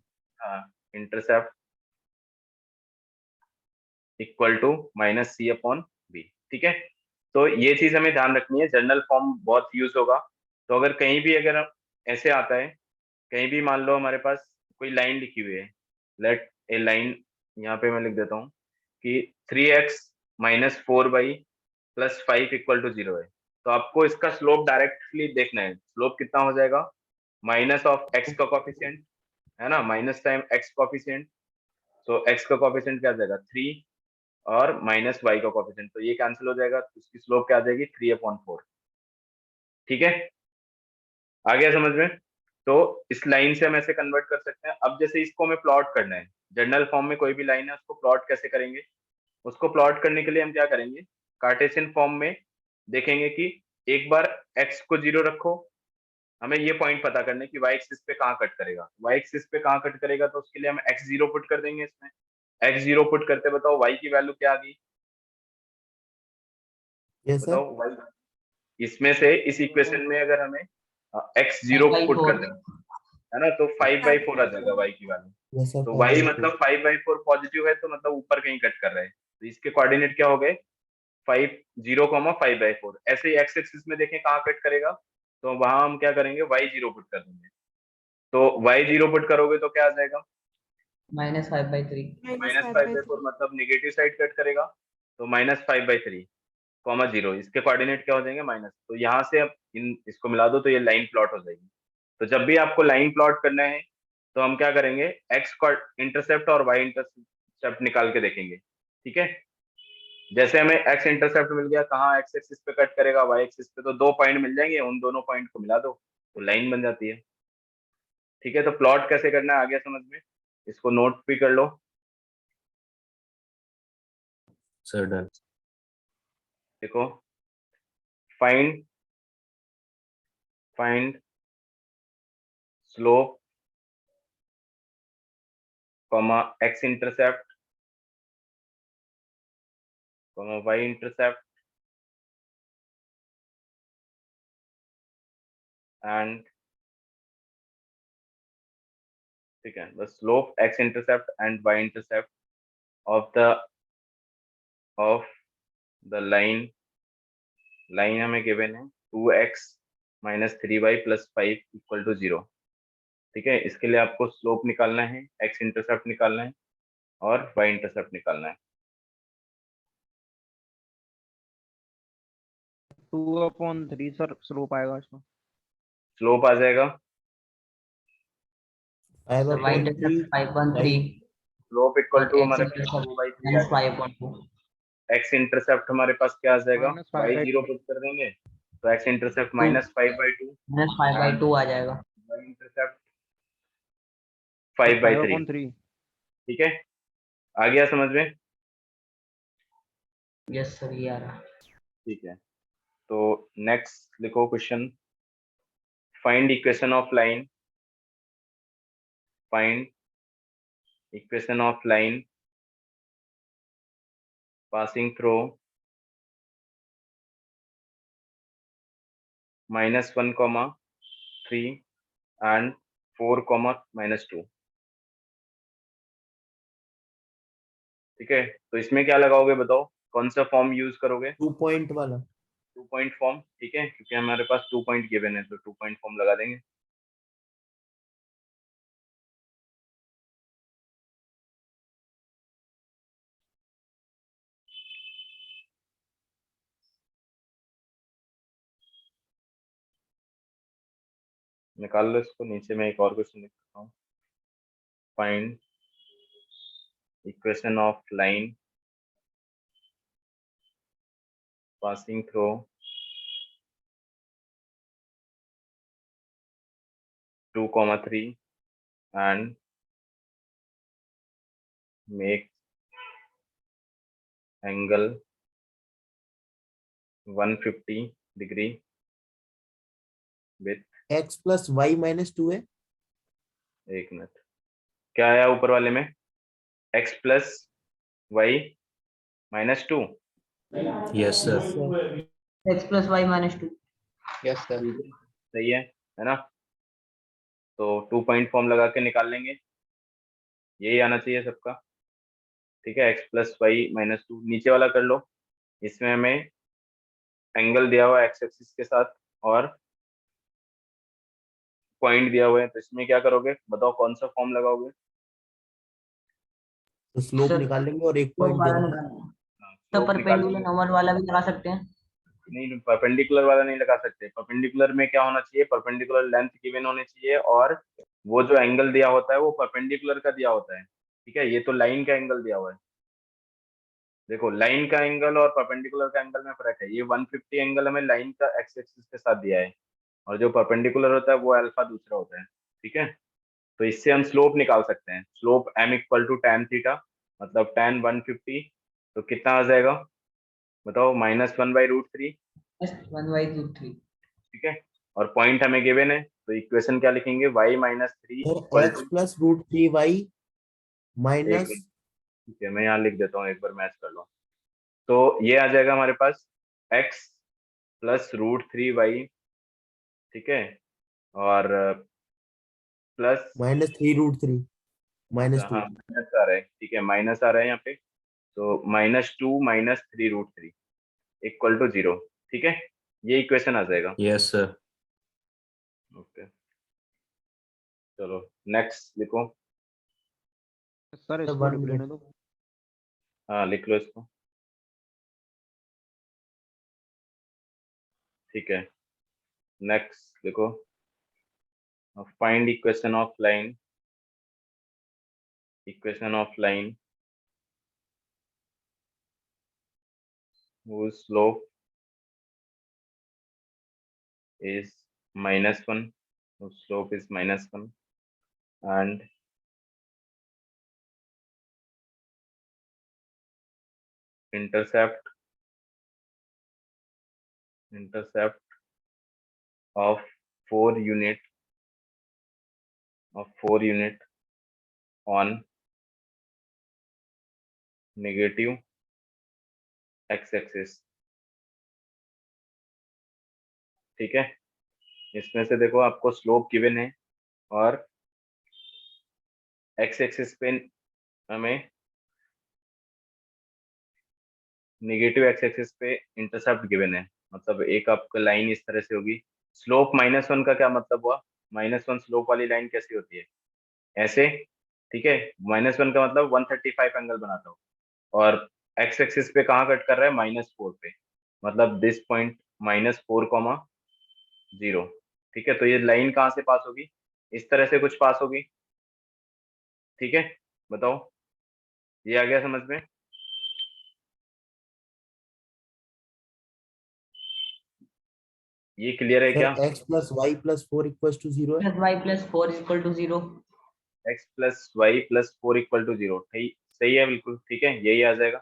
[SPEAKER 1] Intercept equal to minus c upon b, ठीक है, तो ये चीज हमें ध्यान रखनी है, जनरल फॉर्म बहुत यूज होगा, तो अगर कहीं भी अगर ऐसे आता है, कहीं भी मान लो हमारे पास कोई लाइन लिखी हुई है, लेट ए लाइन, यहाँ पे मैं लिख देता हूँ कि 3x minus 4y plus 5 equal to 0 है, तो आपको इसका स्लोप डायरेक्टली देखना है, स्लोप कितना हो जाएगा, माइनस ऑफ x का कॉफिशिएंट, है ना, माइनस टाइम x कॉफिशिएंट, तो x का कॉफिशिएंट क्या आ जाएगा 3 और माइनस y का कॉफिशिएंट, तो ये कैंसिल हो जाएगा, तो उसकी स्लोप क्या आ जाएगी 3/4, ठीक है, आ गया समझ में। तो इस लाइन से हम ऐसे कन्वर्ट कर सकते हैं। अब जैसे इसको हमें प्लॉट करना है, जनरल फॉर्म में कोई भी लाइन है उसको प्लॉट कैसे करेंगे, उसको प्लॉट करने के लिए हम क्या करेंगे, कार्टेशियन फॉर्म में देखेंगे कि एक बार x को 0 रखो, हमें ये पॉइंट पता करना है कि y एक्सिस पे कहाँ कट करेगा, y एक्सिस पे कहाँ कट करेगा, तो उसके लिए हम x0 पुट कर देंगे इसमें। x0 पुट करते बताओ y की वैल्यू क्या आ गई,
[SPEAKER 3] यस सर।
[SPEAKER 1] बताओ y इसमें से इस इक्वेशन में अगर हमें x0 पुट कर दें, है ना, तो 5/4 आ जाएगा y की वैल्यू।
[SPEAKER 3] यस सर
[SPEAKER 1] तो y मतलब 5/4 पॉजिटिव है, तो मतलब ऊपर कहीं कट कर रहा है, तो इसके कोऑर्डिनेट क्या हो गए 5 0, 5/4। ऐसे ही x एक्सिस में देखें कहाँ कट करेगा, तो वहां हम क्या करेंगे y0 पुट कर देंगे। तो y0 पुट करोगे तो क्या आ जाएगा,
[SPEAKER 6] -5/3।
[SPEAKER 1] -5/4 मतलब नेगेटिव साइड कट करेगा, तो -5/3 0, इसके कोऑर्डिनेट क्या हो जाएंगे माइनस। तो यहाँ से अब इन इसको मिला दो तो ये लाइन प्लॉट हो जाएगी। तो जब भी आपको लाइन प्लॉट करना है तो हम क्या करेंगे, एक्स इंटरसेप्ट और वाई इंटरसेप्ट निकाल के देखेंगे, ठीक है। जैसे हमें एक्स इंटरसेप्ट मिल गया, कहाँ एक्स एक्सिस पे कट करेगा, वाई एक्सिस पे, तो 2 पॉइंट मिल जाएंगे, उन दोनों पॉइंट को मिला दो तो लाइन बन जाती है, ठीक है। तो प्लॉट कैसे करना है आगे समझ में, इसको नोट भी कर लो।
[SPEAKER 3] Sir done.
[SPEAKER 1] देखो, find slope comma x intercept comma y intercept and, ठीक है, बस slope x intercept and y intercept of the line हमें गिवन है 2x - 3y + 5 = 0, ठीक है। इसके लिए आपको स्लोप निकालना है, एक्स इंटरसेप्ट निकालना है और वाई इंटरसेप्ट निकालना है।
[SPEAKER 4] 2/3 सर स्लोप आएगा इसका।
[SPEAKER 1] स्लोप आ जाएगा,
[SPEAKER 3] five
[SPEAKER 6] y
[SPEAKER 3] upon three
[SPEAKER 6] intercept 5/3
[SPEAKER 1] slope equal
[SPEAKER 6] और
[SPEAKER 1] टू
[SPEAKER 6] x
[SPEAKER 1] हमारे पास
[SPEAKER 6] इंटरसेप्ट
[SPEAKER 1] 2/3 आ जाएगा।
[SPEAKER 6] -5/2।
[SPEAKER 1] एक्स इंटरसेप्ट हमारे पास क्या आ जाएगा, y0
[SPEAKER 4] -5/2।
[SPEAKER 1] पुट कर देंगे तो एक्स इंटरसेप्ट
[SPEAKER 6] 2
[SPEAKER 1] -5/2 एंड
[SPEAKER 6] -5/2 आ जाएगा।
[SPEAKER 1] Y intercept
[SPEAKER 4] sir
[SPEAKER 1] 5/3,
[SPEAKER 4] 5/3।
[SPEAKER 1] ठीक है। आ गया समझ में,
[SPEAKER 6] यस सर, ये आ रहा।
[SPEAKER 1] ठीक है। तो नेक्स्ट लिखो question, find equation of line, find equation of line passing through -1, 3 and 4, -2, ठीक है। तो इसमें क्या लगाओगे बताओ, कौन सा फॉर्म यूज करोगे,
[SPEAKER 3] 2 पॉइंट वाला।
[SPEAKER 1] 2 पॉइंट फॉर्म, ठीक है, क्योंकि हमारे पास 2 पॉइंट गिवन है तो 2 पॉइंट फॉर्म लगा देंगे। निकाल लो इसको, नीचे में एक और क्वेश्चन लिख सकता हूँ, find equation of line passing through 2, 3 and make angle 150 degree with,
[SPEAKER 3] x + y - 2 है।
[SPEAKER 1] एक मिनट, क्या आया ऊपर वाले में, x + y - 2,
[SPEAKER 3] yes sir.
[SPEAKER 6] x + y - 2।
[SPEAKER 4] Yes sir.
[SPEAKER 1] सही है ना। तो 2 पॉइंट फॉर्म लगा के निकाल लेंगे, यही आना चाहिए सबका, ठीक है। x + y - 2 नीचे वाला कर लो, इसमें हमें एंगल दिया हुआ है एक्स एक्सिस के साथ और पॉइंट दिया हुआ है, तो इसमें क्या करोगे बताओ, कौन सा फॉर्म लगाओगे,
[SPEAKER 3] तो स्लोप
[SPEAKER 6] सर
[SPEAKER 3] निकाल लेंगे और एक
[SPEAKER 6] स्लोप
[SPEAKER 3] पॉइंट दे
[SPEAKER 6] वाला
[SPEAKER 3] देंगे।
[SPEAKER 6] निकालना है। तो
[SPEAKER 1] स्लोप निकाल
[SPEAKER 6] परपेंडिकुलर
[SPEAKER 1] लेंगे।
[SPEAKER 6] नॉर्मल वाला भी लगा सकते हैं।
[SPEAKER 1] नहीं, परपेंडिकुलर वाला नहीं लगा सकते, परपेंडिकुलर में क्या होना चाहिए, परपेंडिकुलर लेंथ गिवन होनी चाहिए और वो जो एंगल दिया होता है वो परपेंडिकुलर का दिया होता है, ठीक है। ये तो लाइन का एंगल दिया हुआ है, देखो लाइन का एंगल और परपेंडिकुलर का एंगल में फर्क है। ये 150 एंगल हमें लाइन का एक्स एक्सिस के साथ दिया है, और जो परपेंडिकुलर होता है वो अल्फा दूसरा होता है। ठीक है, तो इससे हम स्लोप निकाल सकते हैं। Slope m equal to tan theta, मतलब tan 150, तो कितना आ जाएगा बताओ, -1/√3।
[SPEAKER 6] 1/√3।
[SPEAKER 1] ठीक है, और पॉइंट हमें गिवन है, तो इक्वेशन क्या लिखेंगे, y - 3
[SPEAKER 3] sir
[SPEAKER 1] equal
[SPEAKER 3] x
[SPEAKER 1] two,
[SPEAKER 3] plus √3y
[SPEAKER 1] एक
[SPEAKER 3] माइनस,
[SPEAKER 1] ठीक है मैं यहाँ लिख देता हूँ, एक बार मैच कर लो। तो ये आ जाएगा हमारे पास x प्लस √3y, ठीक है, और प्लस,
[SPEAKER 3] -3√3
[SPEAKER 1] अच्छा
[SPEAKER 3] -2।
[SPEAKER 1] हाँ माइनस आ रहा है, ठीक है माइनस आ रहा है यहाँ पे, तो -2 - 3√3 इक्वल टू 0। ठीक है, ये इक्वेशन आ जाएगा।
[SPEAKER 5] Yes sir.
[SPEAKER 1] ओके, चलो नेक्स्ट लिखो।
[SPEAKER 4] सर
[SPEAKER 3] सर
[SPEAKER 4] इसको
[SPEAKER 3] 1
[SPEAKER 4] लिख लेने
[SPEAKER 3] मिनट।
[SPEAKER 4] दो।
[SPEAKER 1] हाँ लिख लो इसको। ठीक है, नेक्स्ट लिखो, find equation of line, equation of line whose slope is -1, whose slope is -1, and intercept of 4 unit on negative x-axis। ठीक है, इसमें से देखो आपको स्लोप गिवन है और एक्स एक्सिस पे हमें नेगेटिव एक्स एक्सिस पे इंटरसेप्ट गिवन है। मतलब एक आपका लाइन इस तरह से होगी, स्लोप -1 का क्या मतलब हुआ, -1 स्लोप वाली लाइन कैसी होती है, ऐसे। ठीक है, -1 का मतलब 135 एंगल बनाता हो, और एक्स एक्सिस पे कहाँ कट कर रहा है, -4 पे, मतलब दिस पॉइंट -4, 0। ठीक है, तो ये लाइन कहाँ से पास होगी, इस तरह से कुछ पास होगी। ठीक है, बताओ ये आ गया समझ में। ये क्लियर है
[SPEAKER 3] सर
[SPEAKER 1] क्या,
[SPEAKER 3] x plus y plus 4 equal to 0 है।
[SPEAKER 6] Plus y plus 4 equal to 0।
[SPEAKER 1] x + y + 4 = 0, ठीक सही है बिल्कुल, ठीक है यही आ जाएगा।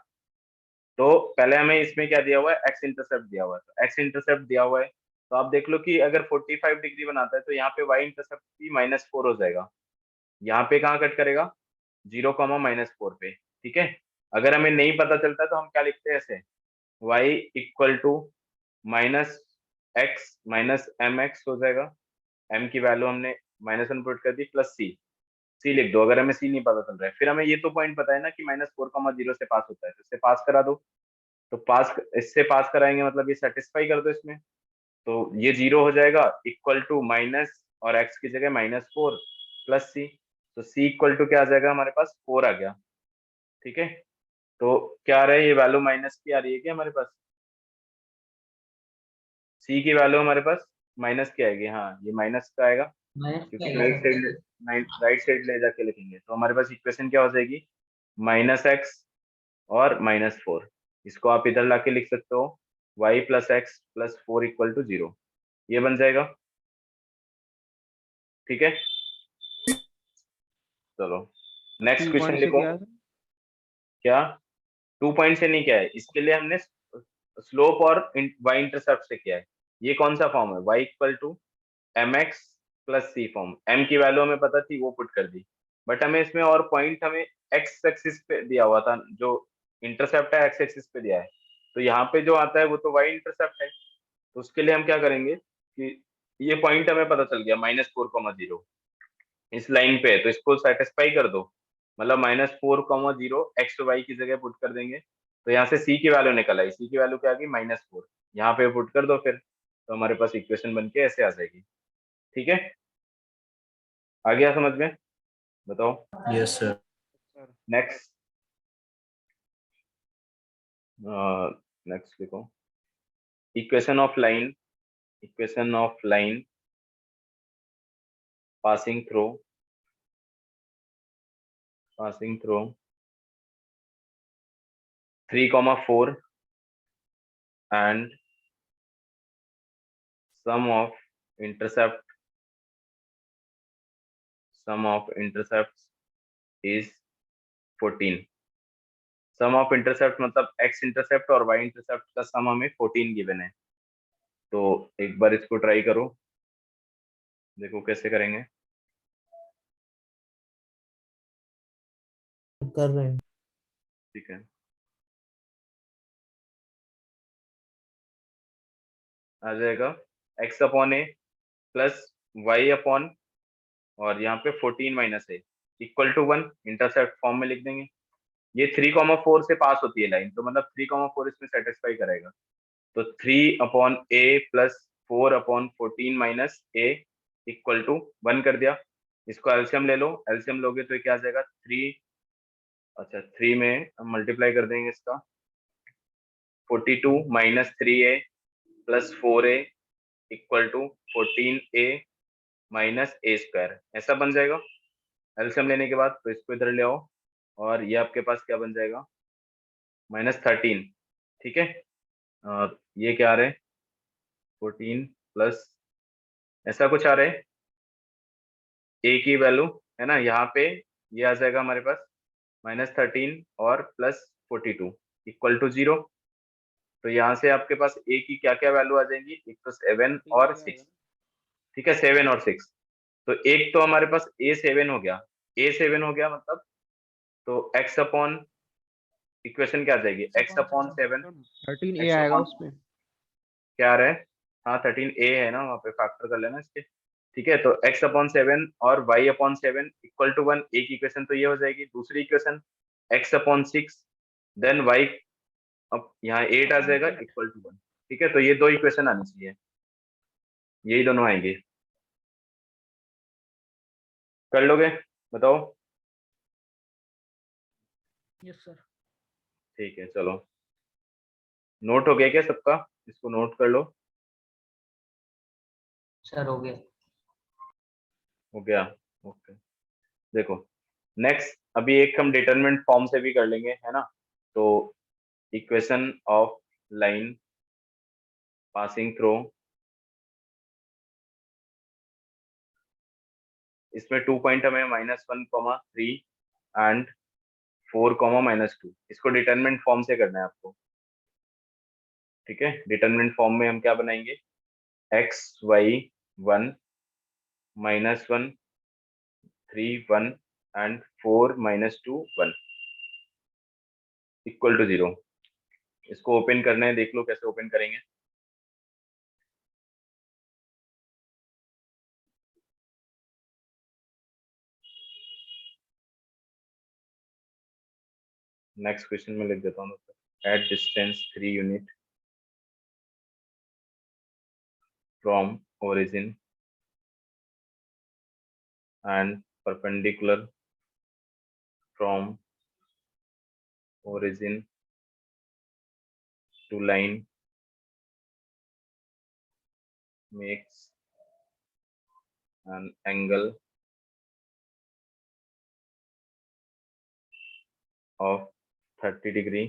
[SPEAKER 1] तो पहले हमें इसमें क्या दिया हुआ है, x इंटरसेप्ट दिया हुआ है, तो x इंटरसेप्ट दिया हुआ है, तो आप देख लो कि अगर 45 डिग्री बनाता है तो यहाँ पे y इंटरसेप्ट भी -4 हो जाएगा। यहाँ पे कहाँ कट करेगा, 0, -4 पे। ठीक है, अगर हमें नहीं पता चलता तो हम क्या लिखते हैं ऐसे, y = -x - mx हो जाएगा, m की वैल्यू हमने -1 पुट कर दी, प्लस c लिख दो अगर हमें c नहीं पता चल रहा है। फिर हमें ये तो पॉइंट पता है ना कि -4, 0 से पास होता है, तो इससे पास करा दो। तो पास, इससे पास कराएंगे मतलब ये सेटिस्फाई कर दो इसमें, तो ये 0 हो जाएगा, इक्वल टू माइनस, और x की जगह -4 प्लस c, तो c इक्वल टू क्या आ जाएगा हमारे पास, 4 आ गया। ठीक है, तो क्या आ रहा है, ये वैल्यू माइनस की आ रही है क्या हमारे पास, c की वैल्यू हमारे पास माइनस की आएगी, हाँ ये माइनस का आएगा,
[SPEAKER 6] माइनस
[SPEAKER 1] क्योंकि
[SPEAKER 6] क्या
[SPEAKER 1] राइट साइड ले जाके लिखेंगे, तो हमारे पास इक्वेशन क्या हो जाएगी, -x और -4, इसको आप इधर लाके लिख सकते हो, y + x + 4 = 0, ये बन जाएगा। ठीक है, चलो नेक्स्ट
[SPEAKER 4] 2
[SPEAKER 1] क्वेश्चन
[SPEAKER 4] पॉइंट से
[SPEAKER 1] लिखो।
[SPEAKER 4] क्या है?
[SPEAKER 1] क्या 2 पॉइंट से नहीं, क्या है इसके लिए हमने स्लोप और y इंटरसेप्ट से किया है। ये कौन सा फॉर्म है, y = mx + c form, m की वैल्यू हमें पता थी वो पुट कर दी, बट हमें इसमें और पॉइंट हमें x एक्सिस पे दिया हुआ था, जो इंटरसेप्ट है x एक्सिस पे दिया है, तो यहाँ पे जो आता है वो तो y इंटरसेप्ट है, तो उसके लिए हम क्या करेंगे कि ये पॉइंट हमें पता चल गया -4, 0 इस लाइन पे है, तो इसको सेटिस्फाई कर दो, मतलब -4, 0 x to y की जगह पुट कर देंगे, तो यहाँ से c की वैल्यू निकल आई, c की वैल्यू क्या आ गई, -4, यहाँ पे पुट कर दो फिर, तो हमारे पास इक्वेशन बन के ऐसे आ जाएगी। ठीक है, आ गया समझ में, बताओ
[SPEAKER 5] yes sir.
[SPEAKER 4] Sir
[SPEAKER 1] next. Next लिखो, equation of line passing through 3, 4 and sum of intercept, sum of intercepts is 14. Sum of intercept मतलब x इंटरसेप्ट और y इंटरसेप्ट का सम हमें 14 गिवन है। तो एक बार इसको ट्राई करो, देखो कैसे करेंगे।
[SPEAKER 3] कर रहे हैं।
[SPEAKER 1] ठीक है, आ जाएगा x upon a plus y upon, और यहाँ पे 14 minus a equal to 1, intercept form में लिख देंगे। ये 3,4 से पास होती है लाइन, तो मतलब 3,4 इसमें सेटिस्फाई करेगा। तो 3 upon a plus 4 upon 14 minus a equal to 1 कर दिया। इसको एलसीएम ले लो, एलसीएम लोगे तो क्या आ जाएगा 3, अच्छा 3 में हम मल्टीप्लाई कर देंगे इसका, 42 minus 3a plus 4a equal to 14a minus a square, ऐसा बन जाएगा एलसीएम लेने के बाद। तो इसको इधर ले आओ, और ये आपके पास क्या बन जाएगा -13। ठीक है, और ये क्या आ रहा है 14 प्लस ऐसा कुछ आ रहा है, ए की वैल्यू है ना, यहाँ पे ये आ जाएगा हमारे पास -13 और प्लस 42 इक्वल टू 0। तो यहाँ से आपके पास ए की क्या क्या वैल्यू आ जाएंगी, एक तो 7 और 6। ठीक है, 7 और 6, तो एक तो हमारे पास a7 हो गया, a7 हो गया मतलब, तो x अपॉन इक्वेशन क्या आ जाएगी, x अपॉन 7,
[SPEAKER 4] 13a आएगा उस पे।
[SPEAKER 1] क्या आ रहा है, हाँ 13a है ना, वहाँ पे फैक्टर कर लेना इसके। ठीक है, तो x अपॉन 7 और y अपॉन 7 इक्वल टू 1, एक इक्वेशन तो ये हो जाएगी। दूसरी equation x upon 6 then y, अब यहाँ 8 आ जाएगा इक्वल टू 1। ठीक है, तो ये दो इक्वेशन आनी चाहिए, यही दोनों आएंगे। कर लोगे, बताओ।
[SPEAKER 2] Yes sir.
[SPEAKER 1] ठीक है, चलो नोट हो गया क्या सबका, इसको नोट कर लो।
[SPEAKER 6] सर हो गया।
[SPEAKER 1] हो गया, ओके। देखो नेक्स्ट, अभी एक हम डिटरमिनेंट फॉर्म से भी कर लेंगे, है ना। तो equation of line passing through, इसमें 2 पॉइंट हमें -1,3 एंड 4,-2, इसको डिटरमिनेंट फॉर्म से करना है आपको। ठीक है, डिटरमिनेंट फॉर्म में हम क्या बनाएंगे, x y 1 -1 3 1 and 4 -2 1 equal to 0। इसको ओपन करना है, देख लो कैसे ओपन करेंगे। नेक्स्ट क्वेश्चन में लिख देता हूँ, at distance 3 unit from origin and perpendicular from origin to line makes an angle of 30 degree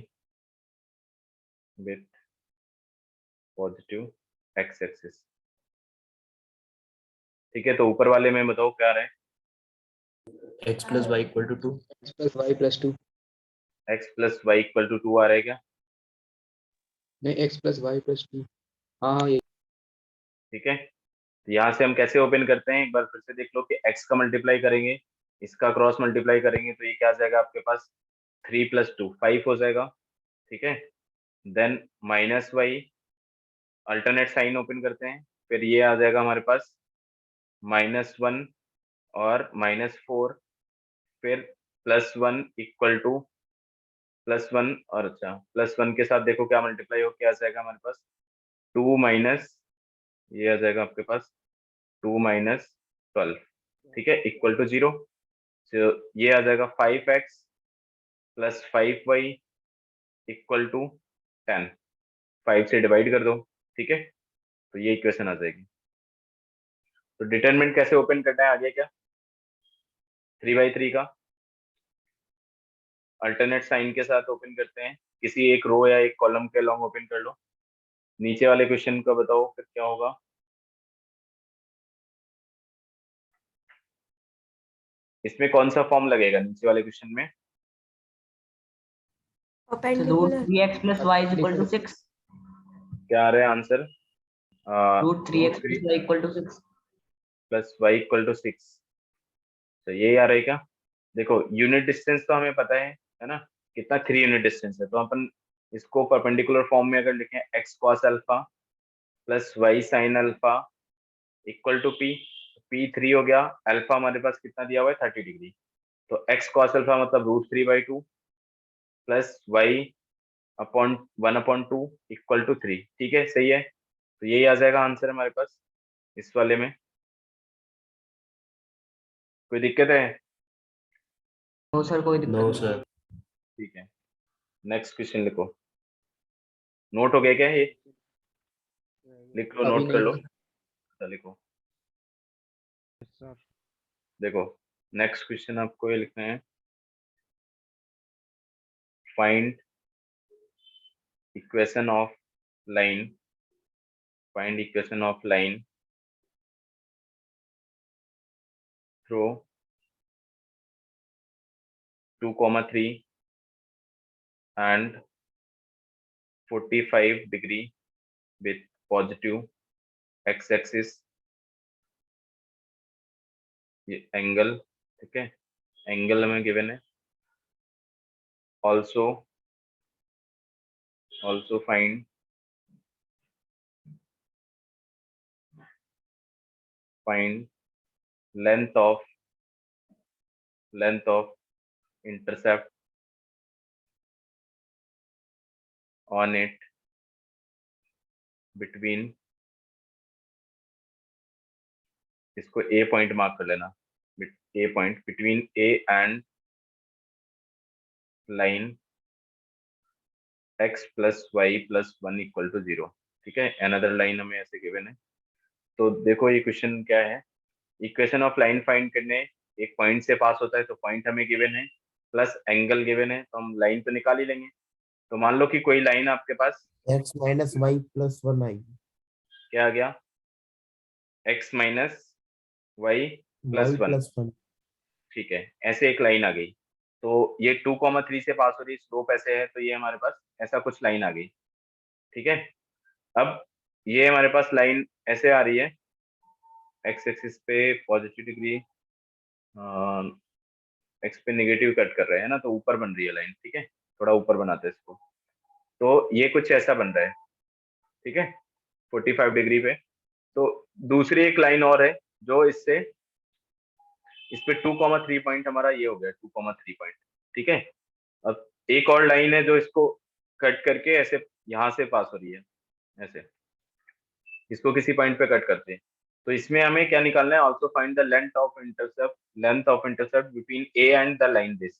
[SPEAKER 1] with positive x axis। ठीक है, तो ऊपर वाले में बताओ क्या रहा है,
[SPEAKER 3] x plus y equal to 2।
[SPEAKER 2] x plus y plus 2।
[SPEAKER 1] x plus y equal to 2 आ रहा है क्या,
[SPEAKER 2] नहीं x plus y plus 2। हाँ ये।
[SPEAKER 1] ठीक है, तो यहाँ से हम कैसे ओपन करते हैं, एक बार फिर से देख लो कि x का मल्टीप्लाई करेंगे, इसका क्रॉस मल्टीप्लाई करेंगे, तो ये क्या आ जाएगा आपके पास 3 + 2 5 हो जाएगा। ठीक है, then -y, alternate sign open करते हैं, फिर ये आ जाएगा हमारे पास -1 और -4, फिर +1 इक्वल टू +1, और अच्छा +1 के साथ देखो क्या मल्टीप्लाई हो क्या आ जाएगा हमारे पास 2 माइनस, ये आ जाएगा आपके पास 2 - 12। ठीक है, इक्वल टू 0। तो ये आ जाएगा 5x + 5y इक्वल टू 10, 5 से डिवाइड कर दो। ठीक है, तो ये इक्वेशन आ जाएगी। तो डिटरमिनेंट कैसे ओपन करना है आगे, क्या 3/3 का अल्टरनेट साइन के साथ ओपन करते हैं, किसी एक रो या एक कॉलम के लॉन्ग ओपन कर लो। नीचे वाले क्वेश्चन का बताओ फिर क्या होगा, इसमें कौन सा फॉर्म लगेगा नीचे वाले क्वेश्चन में?
[SPEAKER 6] So root
[SPEAKER 5] perpendicular
[SPEAKER 6] 3x plus y is equal to 6.
[SPEAKER 1] क्या आ रहा है answer?
[SPEAKER 6] Root 3x plus y equal to 6.
[SPEAKER 1] Plus y equal to 6। तो ये आ रहा है क्या? देखो यूनिट डिस्टेंस तो हमें पता है ना, कितना 3 यूनिट डिस्टेंस है। तो अपन इसको परपेंडिकुलर फॉर्म में अगर लिखें x cos alpha plus y sin alpha equal to p, p 3 हो गया, अल्फा हमारे पास कितना दिया हुआ है 30 डिग्री। तो x cos अल्फा मतलब √3/2 plus y upon 1/2 equal to 3। ठीक है, सही है। तो यही आ जाएगा आंसर हमारे पास इस वाले में। कोई दिक्कत है?
[SPEAKER 6] No sir, कोई दिक्कत
[SPEAKER 3] नो
[SPEAKER 6] नहीं।
[SPEAKER 3] सर।
[SPEAKER 1] ठीक है, नेक्स्ट क्वेश्चन लिखो। नोट हो गया क्या ये? लिख लो, नोट कर लो। अच्छा, लिखो।
[SPEAKER 4] सर
[SPEAKER 1] देखो नेक्स्ट क्वेश्चन आपको ये लिखना है, find equation of line, find equation of line through 2,3 and 45 degree with positive x-axis, ये एंगल, ठीक है, एंगल हमें गिवन है। Also find length of intercept on it between, इसको ए पॉइंट मार्क कर लेना, a point between A and line x plus y plus 1 equal to 0। ठीक है, अनदर लाइन हमें ऐसे गिवन है। तो देखो ये क्वेश्चन क्या है, इक्वेशन ऑफ लाइन फाइंड करने, एक पॉइंट से पास होता है तो पॉइंट हमें गिवन है, प्लस एंगल गिवन है, तो हम लाइन तो निकाल ही लेंगे। तो मान लो कि कोई लाइन आपके पास
[SPEAKER 3] x माइनस वाई प्लस 1 आई,
[SPEAKER 1] क्या आ गया, x minus y
[SPEAKER 3] y
[SPEAKER 1] plus 1।
[SPEAKER 3] Plus 1।
[SPEAKER 1] ठीक है, ऐसे एक लाइन आ गई। तो ये 2,3 से पास हो रही, स्लोप ऐसे है, तो ये हमारे पास ऐसा कुछ लाइन आ गई। ठीक है, अब ये हमारे पास लाइन ऐसे आ रही है, एक्स एक्सिस पे पॉजिटिव डिग्री, एक्स पे नेगेटिव कट कर रहे हैं ना, तो ऊपर बन रही है लाइन। ठीक है, थोड़ा ऊपर बनाते हैं इसको। तो ये कुछ ऐसा बन रहा है, ठीक है, 45 डिग्री पे। तो दूसरी एक लाइन और है जो इससे, इस पे 2,3 पॉइंट हमारा ये हो गया, 2,3 पॉइंट। ठीक है, अब एक और लाइन है जो इसको कट करके ऐसे यहाँ से पास हो रही है, ऐसे इसको किसी पॉइंट पे कट करते हैं। तो इसमें हमें क्या निकालना है, also find the length of intercept between A and the line this.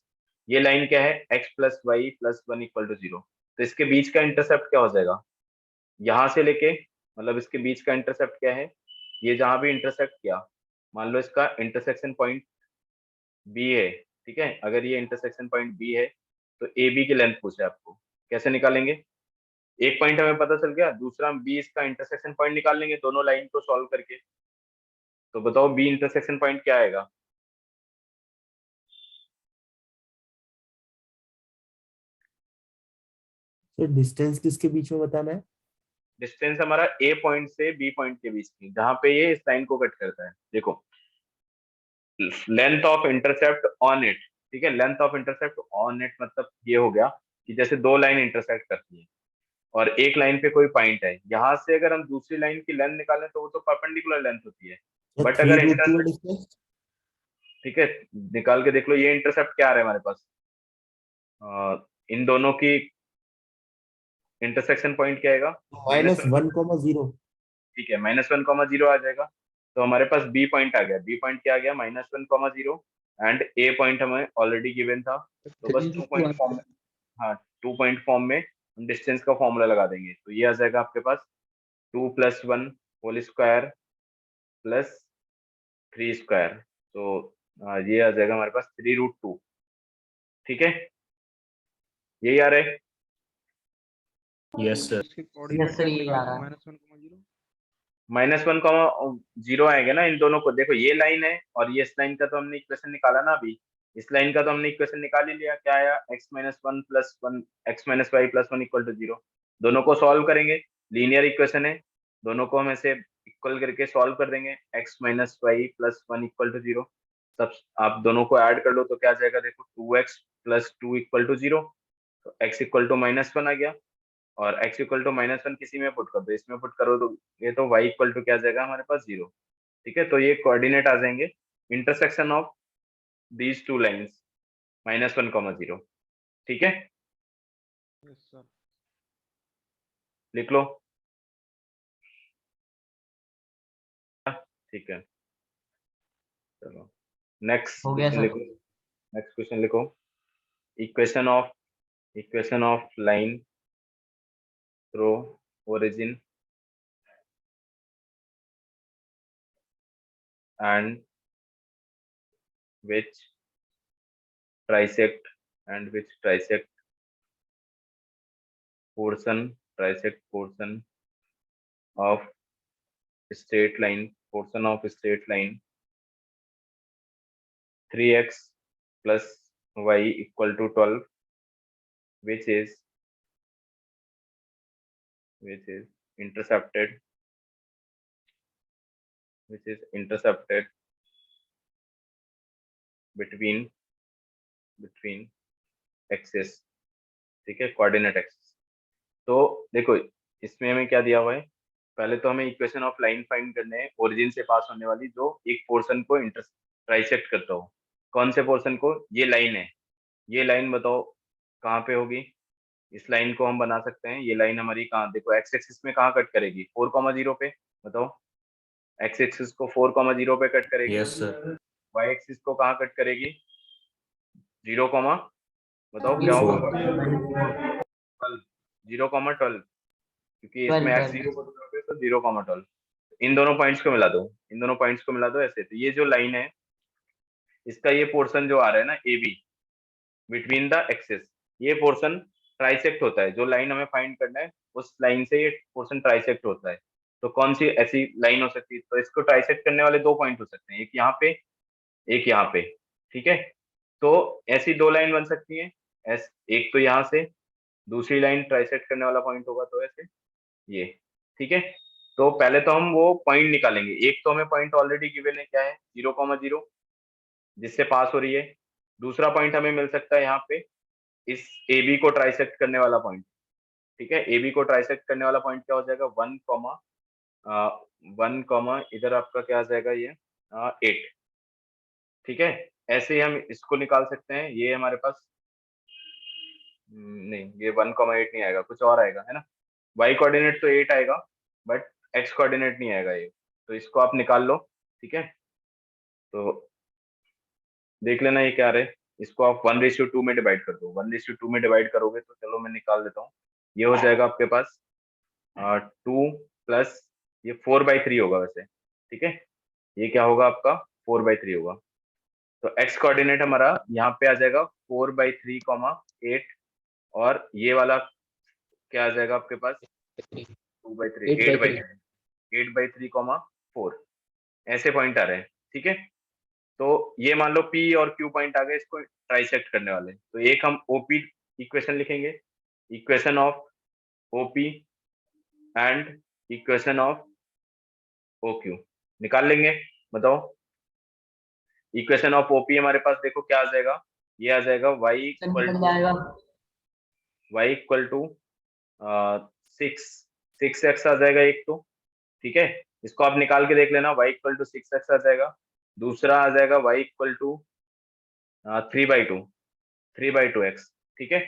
[SPEAKER 1] ये लाइन क्या है, x plus y plus 1 equal to 0। तो इसके बीच का इंटरसेप्ट क्या हो जाएगा, यहाँ से लेके, मतलब इसके बीच का इंटरसेप्ट क्या है, ये जहां भी इंटरसेक्ट किया, मान लो इसका इंटरसेक्शन पॉइंट बी है। ठीक है, अगर ये इंटरसेक्शन पॉइंट बी है तो ए बी की लेंथ पूछे आपको, कैसे निकालेंगे? एक पॉइंट हमें पता चल गया, दूसरा हम बी इसका इंटरसेक्शन पॉइंट निकाल लेंगे दोनों लाइन को सॉल्व करके। तो बताओ बी इंटरसेक्शन पॉइंट क्या आएगा?
[SPEAKER 3] तो डिस्टेंस किसके बीच में बताना है?
[SPEAKER 1] डिस्टेंस हमारा ए पॉइंट से बी पॉइंट के बीच की, जहां पे ये इस लाइन को कट करता है। देखो length of intercept on it, ठीक है, length of intercept on it मतलब ये हो गया कि जैसे दो लाइन इंटरसेक्ट करती है और एक लाइन पे कोई पॉइंट है, यहाँ से अगर हम दूसरी लाइन की लेंथ निकालें तो वो तो परपेंडिकुलर लेंथ होती है। बट अगर
[SPEAKER 3] 3√2
[SPEAKER 1] इंटरसेप्ट,
[SPEAKER 3] डिस्टेंस।
[SPEAKER 1] ठीक है, निकाल के देख लो, ये इंटरसेप्ट क्या आ रहा है हमारे पास, इन दोनों की इंटरसेक्शन पॉइंट क्या आएगा,
[SPEAKER 3] -1,0।
[SPEAKER 1] ठीक है, -1,0 आ जाएगा। तो हमारे पास बी पॉइंट आ गया, बी पॉइंट क्या आ गया, -1,0, एंड ए पॉइंट हमें ऑलरेडी गिवन था। तो बस 2 पॉइंट फॉर्म में, हाँ 2 पॉइंट फॉर्म में हम डिस्टेंस का फॉर्मूला लगा देंगे। तो ये आ जाएगा आपके पास 2 + 1 होल स्क्वायर प्लस 3 स्क्वायर। तो ये आ जाएगा हमारे पास 3√2। ठीक है, यही आ रहा है।
[SPEAKER 3] Yes sir.
[SPEAKER 4] इसके कोऑर्डिनेट
[SPEAKER 6] sir,
[SPEAKER 4] क्या
[SPEAKER 6] ये आ
[SPEAKER 4] निकाल
[SPEAKER 6] रहा है।
[SPEAKER 4] -1,0
[SPEAKER 1] -1, 0 आएगा ना इन दोनों को। देखो ये लाइन है और ये इस लाइन का तो हमने इक्वेशन निकाला ना अभी, इस लाइन का तो हमने इक्वेशन निकाल ही लिया। क्या आया, x-1 + 1 x-y + 1 = 0। दोनों को सॉल्व करेंगे, लीनियर इक्वेशन है, दोनों को हम ऐसे इक्वल करके सॉल्व कर देंगे। x-y + 1 = 0। सब आप दोनों को ऐड कर लो तो क्या आ जाएगा, देखो 2x + 2 = 0। तो x = -1 आ गया, और x = -1 किसी में पुट कर दो, इसमें पुट करो तो ये तो y = क्या आ जाएगा हमारे पास, 0। ठीक है, तो ये कोऑर्डिनेट आ जाएंगे intersection of these two lines, -1, 0। ठीक है,
[SPEAKER 2] यस सर।
[SPEAKER 1] लिख लो। ठीक है, चलो नेक्स्ट
[SPEAKER 6] हो गया
[SPEAKER 1] क्वेश्चन
[SPEAKER 6] सर।
[SPEAKER 1] लिखो। नेक्स्ट क्वेश्चन लिखो। Equation of line through origin and which trisect portion of straight line 3x plus y = 12, which is intercepted between axis। ठीक है, कोऑर्डिनेट एक्सिस। तो देखो इसमें हमें क्या दिया हुआ है, पहले तो हमें इक्वेशन ऑफ लाइन फाइंड करने है ओरिजिन से पास होने वाली, जो एक पोर्शन को ट्राइसेक्ट करता हो। कौन से पोर्शन को, ये लाइन है, ये लाइन बताओ कहाँ पे होगी। इस लाइन को हम बना सकते हैं, ये लाइन हमारी कहाँ, देखो एक्स एक्सिस में कहाँ कट करेगी, 4,0 पे। बताओ एक्स एक्सिस को 4,0 पे कट करेगी।
[SPEAKER 3] Yes sir.
[SPEAKER 1] वाई एक्सिस को कहाँ कट करेगी, 0, बताओ क्या होगा, 12, 0,12, क्योंकि इसमें
[SPEAKER 6] 12
[SPEAKER 1] एक्स 0 को जोड़ोगे तो 0,12। इन दोनों पॉइंट्स को मिला दो ऐसे। तो ये जो लाइन है, इसका ये पोर्शन जो आ रहा है ना, A B between the axes, ये पोर्शन ट्राइसेक्ट होता है। जो लाइन हमें फाइंड करना है उस लाइन से ये पोर्शन ट्राइसेक्ट होता है। तो कौन सी ऐसी लाइन हो सकती है, तो इसको ट्राइसेक्ट करने वाले 2 पॉइंट हो सकते हैं, एक यहाँ पे, एक यहाँ पे। ठीक है, तो ऐसी 2 लाइन बन सकती है। एक तो यहाँ से, दूसरी लाइन ट्राइसेक्ट करने वाला पॉइंट होगा तो ऐसे, ये। ठीक है, तो पहले तो हम वो पॉइंट निकालेंगे। एक तो हमें पॉइंट ऑलरेडी गिवन है, क्या है, 0,0, जिससे पास हो रही है। दूसरा पॉइंट हमें मिल सकता है यहाँ पे, इस ए बी को ट्राइसेक्ट करने वाला पॉइंट। ठीक है, ए बी को ट्राइसेक्ट करने वाला पॉइंट क्या हो जाएगा, 1, इधर आपका क्या आ जाएगा, ये 8। ठीक है, ऐसे ही हम इसको निकाल सकते हैं। ये हमारे पास नहीं, ये 1,8 नहीं आएगा, कुछ और आएगा, है ना। y कोऑर्डिनेट तो 8 आएगा, बट x कोऑर्डिनेट नहीं आएगा ये, तो इसको आप निकाल लो। ठीक है, तो देख लेना ये क्या आ रहा है। इसको आप 1:2 में डिवाइड कर दो। 1:2 में डिवाइड करोगे तो चलो मैं निकाल देता हूँ। ये हो जाएगा आपके पास 2 प्लस ये 4/3 होगा वैसे। ठीक है, ये क्या होगा आपका, 4/3 होगा। तो x कोऑर्डिनेट हमारा यहाँ पे आ जाएगा 4/3, 8, और ये वाला क्या आ जाएगा आपके पास, 2/3, 8/3, 4, ऐसे पॉइंट आ रहे हैं। ठीक है, तो ये मान लो P और Q पॉइंट आ गए, इसको ट्राइसेक्ट करने वाले। तो एक हम OP इक्वेशन लिखेंगे, equation of OP and equation of OQ निकाल लेंगे। बताओ इक्वेशन ऑफ OP हमारे पास देखो क्या आ जाएगा, ये आ जाएगा y
[SPEAKER 6] निकल जाएगा।
[SPEAKER 1] इक्वल टू 6x आ जाएगा एक तो। ठीक है, इसको आप निकाल के देख लेना, y इक्वल टू 6x आ जाएगा। दूसरा आ जाएगा y इक्वल टू 3/2x। ठीक है,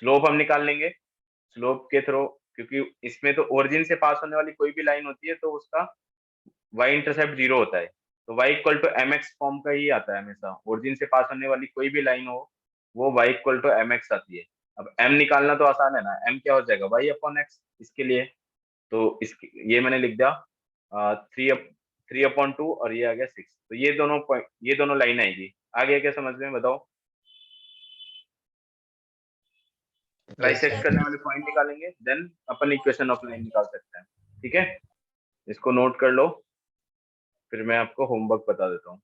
[SPEAKER 1] स्लोप हम निकाल लेंगे स्लोप के थ्रू, क्योंकि इसमें तो ओरिजिन से पास होने वाली कोई भी लाइन होती है तो उसका y इंटरसेप्ट 0 होता है। तो y equal to mx form का ही आता है हमेशा। ओरिजिन से पास होने वाली कोई भी लाइन हो, वो y इक्वल टू mx आती है। अब m निकालना तो आसान है ना, m क्या हो जाएगा, y/x इसके लिए। तो इसके ये मैंने लिख दिया 3/2, और ये आ गया 6। तो ये दोनों लाइन आएगी। आ गया क्या समझ में, बताओ। ट्राइसेक्ट करने वाले पॉइंट निकालेंगे, देन अपन इक्वेशन ऑफ लाइन निकाल सकते हैं। ठीक है, इसको नोट कर लो, फिर मैं आपको होमवर्क बता देता हूँ।